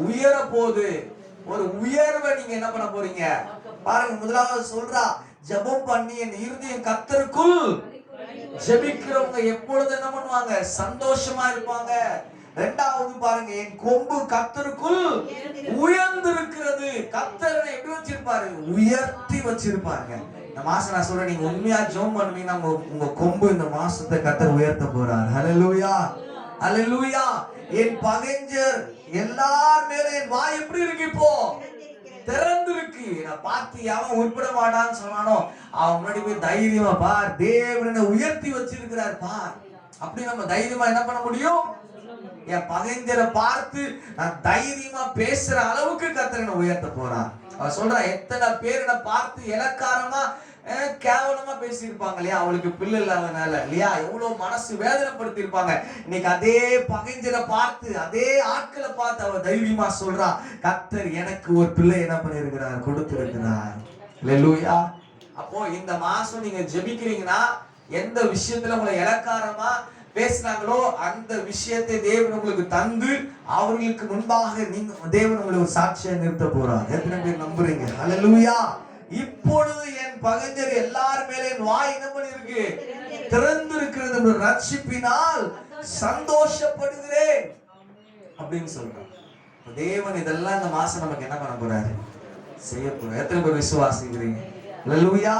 உயர போகுது. ஒரு உயர்வை நீங்க என்ன பண்ண போறீங்க பாருங்க. முதலாவது சொல்றா, ஜெபம் பண்ணி என் இருதயம் கர்த்தருக்குள். ஜெபிக்கிறவங்க எப்பொழுது என்ன பண்ணுவாங்க, சந்தோஷமா இருப்பாங்க. 2வது பாருங்க, என் கொம்பு கர்த்தருக்குள் உயர்ந்திருக்கிறது. கர்த்தரை எப்படி வச்சிருப்பாரு, உயர்த்தி வச்சிருப்பாங்க. இந்த மாசம் நான் சொல்றேன், நீங்க உண்மையா ஜெபம் பண்ணுவீங்கன்னா உங்க கொம்பு இந்த மாசத்தை கர்த்தர் உயர்த்த போறார். ஹல்லேலூயா, ஹல்லேலூயா. என் பகைஞர் எல்லார் மேல என் வாய் எப்படி இருக்கு, இப்போ திறந்திருக்கு. நான் பார்த்து அவன் உட்பட மாட்டான்னு சொன்னானோ அவன் முன்னாடி போய் தைரியமா பார், தேவனை உயர்த்தி வச்சிருக்கிறார் பார். அப்படி நம்ம தைரியமா என்ன பண்ண முடியும், என் பகைஞரை பார்த்து நான் தைரியமா பேசுற அளவுக்கு கர்த்தர் என்ன உயர்த்த போறான். அவன் சொல்றான், எத்தனை பேர் என்ன பார்த்து இலக்காரமா கேவலமா பேசியிருப்பாங்க இல்லையா, அவளுக்கு பிள்ளை இல்லாதனால இல்லையா, எவ்வளவு மனசு வேதனைப்படுத்தி இருப்பாங்க. இன்னைக்கு அதே பகைஞரை பார்த்து அதே ஆட்களை பார்த்து அவ தைரியமா சொல்றா, கர்த்தர் எனக்கு ஒரு பிள்ளை என்ன பண்ணிருக்கிறார், கொடுத்திருக்கிறார். அல்லேலூயா. அப்போ இந்த மாசம் நீங்க ஜெபிக்கிறீங்கன்னா எந்த விஷயத்துல உங்களை இலக்காரமா பேசினாங்களோ அந்த விஷயத்தை தேவன் உங்களுக்கு தந்து அவர்களுக்கு முன்பாக நீங்க தேவன் உங்களுக்கு ஒரு சாட்சியா நிறுத்த போறார். எத்தனை பேர் நம்புறீங்க? அல்லேலூயா. இப்பொழுது என் பகைஞர் எல்லார் மேலே என் வாய் என்ன பண்ணிருக்கு, திறந்திருக்கிறது, ரட்சிப்பினால் சந்தோஷப்படுகிறேன் அப்படின்னு சொல்றான். தேவன் இதெல்லாம் இந்த மாசம் நமக்கு என்ன பண்ண போறாரு, செய்ய போறாரு. எத்தனை பேர் விசுவாசிக்கிறீங்க? அல்லேலூயா.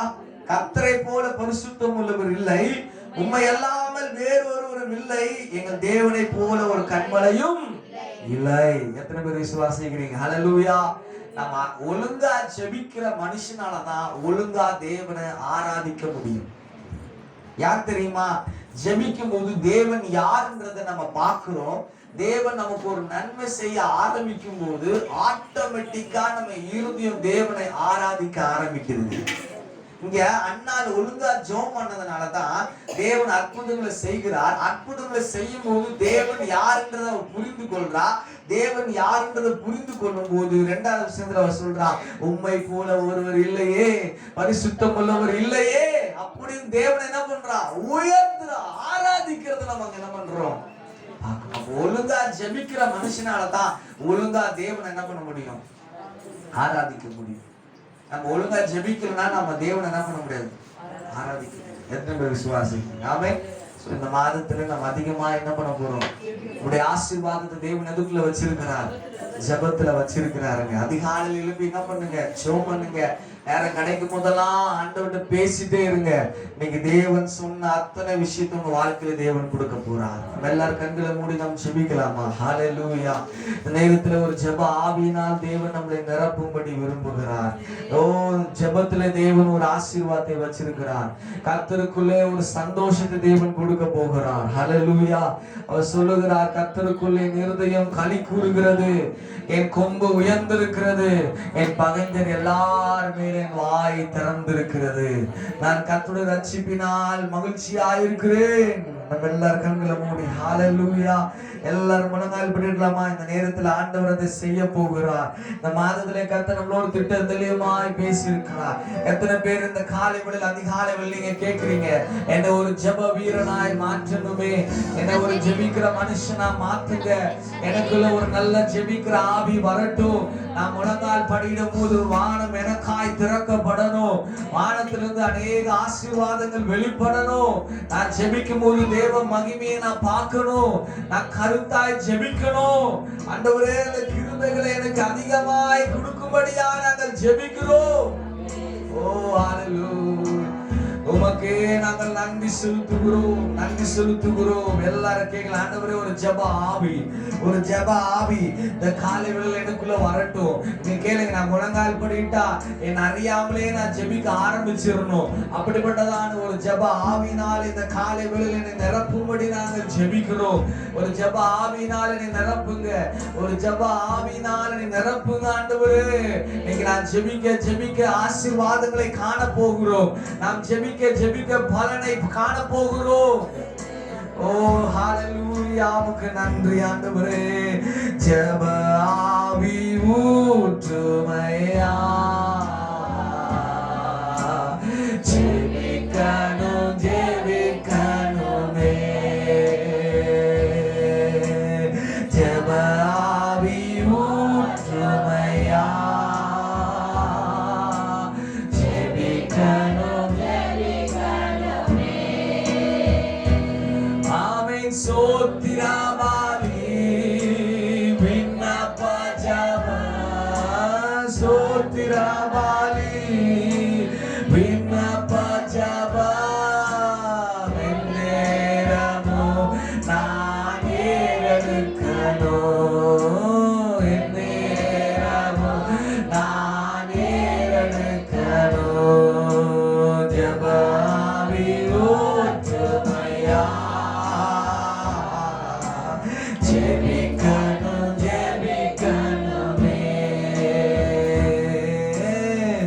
கர்த்தரை போல பரிசுத்தம் உள்ளவர் இல்லை, உம்மை அல்லாமல் வேறொருவரும் இல்லை, எங்கள் தேவனை போல ஒரு கண்மலையும் இல்லை. எத்தனை பேர் விசுவாசிக்கிறீங்க? ஹல்லேலூயா. நம்ம ஒழுங்கா ஜெபிக்கிற மனுஷனாலதான் ஒழுங்கா தேவனை ஆராதிக்க முடியும். யார் தெரியுமா, ஜெபிக்கும் போது தேவன் யாருன்றதை நம்ம பார்க்கிறோம். தேவன் நமக்கு ஒரு நன்மை செய்ய ஆரம்பிக்கும் போது ஆட்டோமேட்டிக்கா நம்ம இருதயம் தேவனை ஆராதிக்க ஆரம்பிக்கிறது. இங்க அண்ணால் ஒழுங்கா ஜெபம் பண்ணதுனாலதான் தேவன் அற்புதங்களை செய்கிறார். அற்புதங்களை செய்யும் போது தேவன் யாருன்றதை புரிந்து கொள்றா. தேவன் யாருன்றதை புரிந்து கொள்ளும் போது 2வது விஷயத்துல அவர் சொல்றான், உம்மை போல ஒருவர் இல்லையே, பரிசுத்தம் உள்ளவர் இல்லையே அப்படின்னு தேவன் என்ன பண்றா, உயர்த்துறா. ஆராதிக்கிறது நம்ம என்ன பண்றோம். ஒழுங்கா ஜெபிக்கிற மனுஷனாலதான் ஒழுங்கா தேவன் என்ன பண்ண முடியும், ஆராதிக்க முடியும். நம்ம ஒழுங்கா ஜெபிக்கலன்னா நம்ம தேவனை என்ன பண்ண முடியாது, ஆராதிக்க முடியாது. எத்தனை பேர் விசுவாசிக்கிறீங்க? ஆமென். இந்த மாதத்துல நம்ம அதிகமா என்ன பண்ண போறோம், உங்களுடைய ஆசீர்வாதத்தை தேவன் எதுக்குள்ள வச்சிருக்கிறார், ஜெபத்துல வச்சிருக்கிறாருங்க. அதிகாலையில் எழுப்பி என்ன பண்ணுங்க, ஜெபம் பண்ணுங்க. நேரம் கிடைக்கும் போதெல்லாம் ஆண்டவர்கிட்ட பேசிட்டே இருங்க. இன்னைக்கு தேவன் சொன்ன அத்தனை விஷயத்தை உங்க வாழ்க்கையில தேவன் கொடுக்க போறார். நம்ம எல்லாரும் கண்களை மூடி நம்ம ஜெபிக்கலாமா? ஹல்லேலூயா. இந்த நேரத்துல ஒரு ஜெப ஆவியினால் தேவன் நம்மளை நிரப்பும்படி விரும்புகிறார். ஓ, ஜெபத்துல தேவன் ஒரு ஆசீர்வாதத்தை வச்சிருக்கிறார். கர்த்தருக்குள்ளே ஒரு சந்தோஷத்தை தேவன் கொடுக்க போகிறார். ஹல்லேலூயா. அவர் சொல்லுகிறார், கர்த்தருக்குள்ளே என் இருதயம் களி கூறுகிறது, என் கொம்பு உயர்ந்திருக்கிறது, என் பகைஞர் எல்லாருமே என் வாய் திறந்திருக்கிறது, நான் கர்த்தருடைய ரட்சிப்பினால் மகிழ்ச்சியாயிருக்கிறேன். நம்ம எல்லாரும் கண்களை மூடி ஹalleluya எல்லாரும் முழங்கால் படிடலாமா? இந்த நேரத்தில் ஆண்டவர் அதை செய்ய போகிறார். இந்த மாதத்திலே கர்த்தர் நம்மளோட திட்டம் தெளிவாய் பேசி இருக்கிறார். எத்தனை பேர் இந்த காலை வேளையில் அதிகாலை வேளையில் நீங்க கேக்குறீங்க, என்ன ஒரு ஜெப வீரனாய் மாற்றணுமே, என்ன ஒரு ஜெபிக்கிற மனுஷனா மாற்றுங்க, எனக்குள்ள ஒரு நல்ல ஜெபிக்கிற ஆவி வரட்டும், நான் முழங்கால் படியிடும் போது வானம் எனக்காய் திறக்கப்படணும், வானத்திலிருந்து அநேக ஆசீர்வாதங்கள் வெளிப்படணும், நான் ஜெபிக்கும் போது தேவ மகிமையை நான் பார்க்கணும், நான் கருத்தாய் ஜெபிக்கணும். ஆண்டவரே அந்த கிருபைகளை எனக்கு அதிகமாய் கொடுக்கும்படியா நாங்கள் ஜெபிக்கிறோம். ஓ ஹalleluya, உமக்கே நாங்கள் நன்றி செலுத்துகிறோம், நன்றி செலுத்துகிறோம். எல்லாரும் கேட்கலாம், ஆண்டவரே ஒரு ஜெப ஆவி, ஒரு ஜெப ஆவி இந்த காலை வேளையில் எனக்குள்ள வரட்டும். நீ கேளுங்க, நான் முழங்கால் படிட்டா என் அறியாமலே நான் ஜெபிக்க ஆரம்பிச்சிடணும். அப்படிப்பட்டதான ஒரு ஜெப ஆவினால் இந்த காலை வேளையில் என்னை நிரப்பும்படி நாங்கள் ஜெபிக்கிறோம். ஒரு ஜெப ஆவினால் என்னை நிரப்புங்க, ஒரு ஜெப ஆவினால் என்னை நிரப்புங்க ஆண்டவரே. இன்னைக்கு நான் ஜெபிக்க ஜெபிக்க ஆசீர்வாதங்களை காண போகிறோம், நாம் ஜெபிக்க ஜெபிக்க பலனை காண போகிறோம். ஓ ஹalleluya, உமக்கு நன்றி ஆண்டவரே. ஜெப ஆவி ஊற்றுமையா, ஜெபிக்கணும் ஜெபிக்கணுமே, ஜெப ஆவி ஊற்றுமையா, ஜெபிக்கணும். சோத்திராபாலி விண்ணப்ப ஜப, சோத்திராபாலி விண்ணப்ப ஜப, நேரமோ நான் ஏறெடுக்கணும், நேரமோ நான் ஏறெடுக்கணும், ஜபாவி ஓற்றுமையா, ஜெபிக்கணும் ஜெபிக்கணுமே,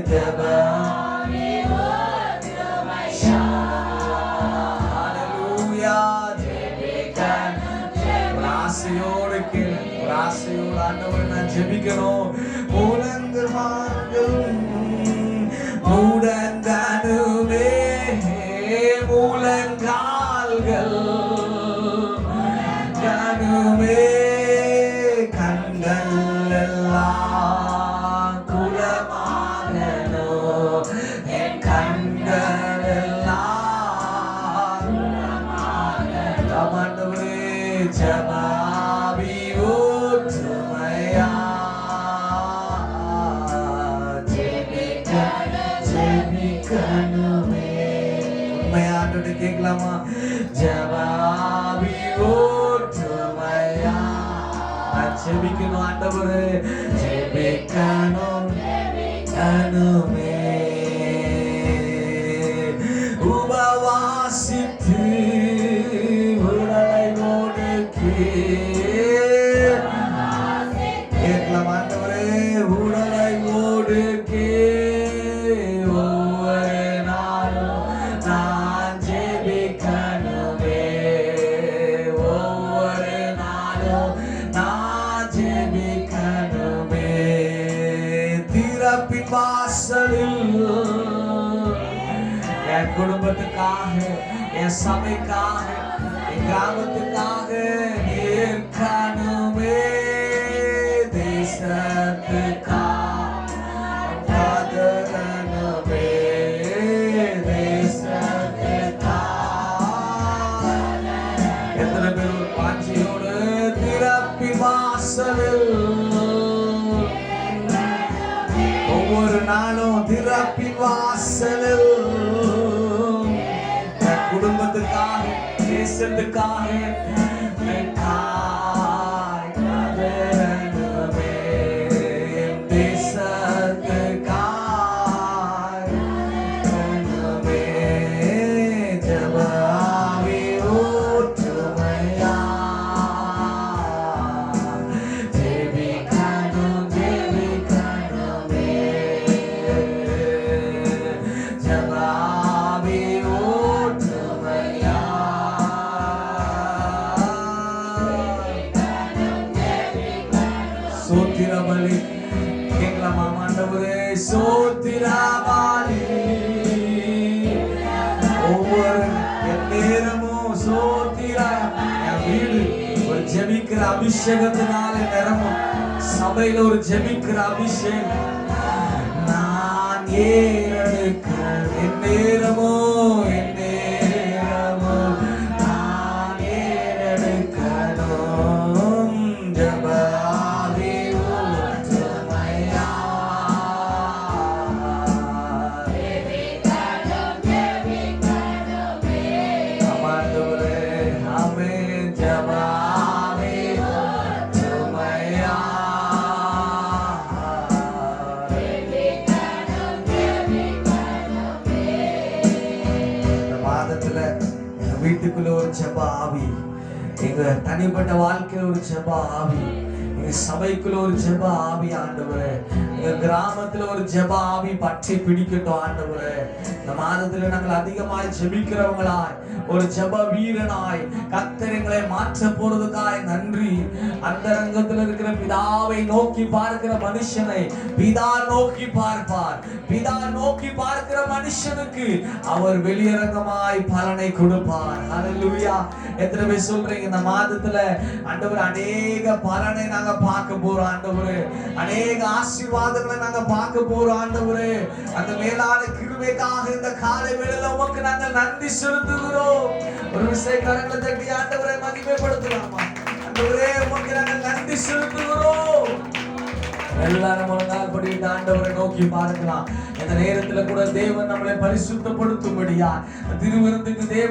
ஜெபமே ஓற்றுமையா, ஹalleluya, ஜெபிக்கணும். ஆசையோடு கேளு, ஆசையோடு ஆண்டவரை நான் ஜெபிக்கணும். முடங்கணுமே முழங்கால்கள், கண்கள் எல்லாம் குலமாகணும், என் கண்கள் எல்லாம் குலமாகணும். ஆண்டவரே ஜபாவி ஊற்றுமையா, ஜெபிக்கணுமே. உண்மையாண்டு கேட்கலாமா? ஜபாவி ஊற்றுமையா, ஜெபிக்கணும் ஆண்டவரே, ஜெபிக்கணும் ஜெபிக்கணுமே. உபவாசித்து உடலை ஒடுக்கி கேட்கலாம் ஆண்டவரே, உடலை ஒடுக்கி ஒவ்வொரு நாளும் நான் ஜெபிக்கணுமே, ஒவ்வொரு நாளும் நான் ஜெபிக்கணுமே. திறப்பின் வாசலில் என் குடும்பத்துக்காக, என் சபைக்காக, என் கிராமத்துக்காக இருக்கணுமே, தேசத்துக்காக கதறணுமே, தேசத்துக்காக. எத்தனை பேர் ஒரு பாட்சியோடு திறப்பின் வாசலில் ஒவ்வொரு நாளும் திறப்பின் வாசலில் குடும்பத்துக்காக, தேசத்துக்காக பலி கேட்கலாமா ஆண்டவரே? சோத்திராபாலி ஒவ்வொரு நேரமும் சோத்திரா. என் வீடு ஒரு ஜெபிக்கிற அபிஷேகத்தினால நிரம்பும். சபையில ஒரு ஜெபிக்கிற அபிஷேகம். நான் ஏறெடுக்க என் நேரமோ நான் ஏறெடுக்கணும். ஜெப ஆவி ஊற்றுமையா. ஆண்டவரே, ஆமென். ஜெப ஆவி ஊற்றுமையா. இந்த மாதத்துல எங்க வீட்டுக்குள்ள ஒரு ஜெப ஆவி, எங்க தனிப்பட்ட வாழ்க்கையில ஒரு ஜெப ஆவி, எங்க சபைக்குள்ள ஒரு ஜெப ஆவி ஆண்டவரே, எங்க கிராமத்துல ஒரு ஜெப ஆவி பற்றி பிடிக்கட்டும் ஆண்டவரே. இந்த மாதத்துல நாங்கள் அதிகமாய் ஜெபிக்கிறவங்களாய், ஒரு ஜெப வீரனாய் கர்த்தர் எங்களை மாற்ற போறதுக்காய் நன்றி. அந்த ரங்கத்துல இருக்கிற பிதாவை நோக்கி பார்க்கிற மனுஷனை பிதா நோக்கி பார்ப்பார். பிதா நோக்கி பார்க்கிற மனுஷனுக்கு அவர் வெளியரங்கமாய் பலனை கொடுப்பார். ஹல்லேலூயா. எத்தனை பேர் சொல்றீங்க இந்த மாதத்துல ஆண்டவர் அநேக பலனை நாங்க பார்க்க போறோம் ஆண்டவரே, அநேக ஆசீர்வாதங்களை நாங்க பார்க்க போறோம் ஆண்டவரே. அந்த மேலான கிருபைக்காக இந்த காலை வேளையில உமக்கு நாங்கள் நன்றி செலுத்துகிறோம். ஒரு விஷயம் கரங்களை தட்டி ஆண்டவரை மகிமைப்படுத்தலாமா? ஆண்டவரே, உமக்கு நாங்கள் நன்றி செலுத்துகிறோம். எல்லாரும் முழங்கால் படிட்டு ஆண்டவரை நோக்கி பார்க்கலாம். இந்த நேரத்துல கூட தேவன் நம்மளை பரிசுத்தப்படுத்தும்படியா திருவிருந்துக்கு தேவன்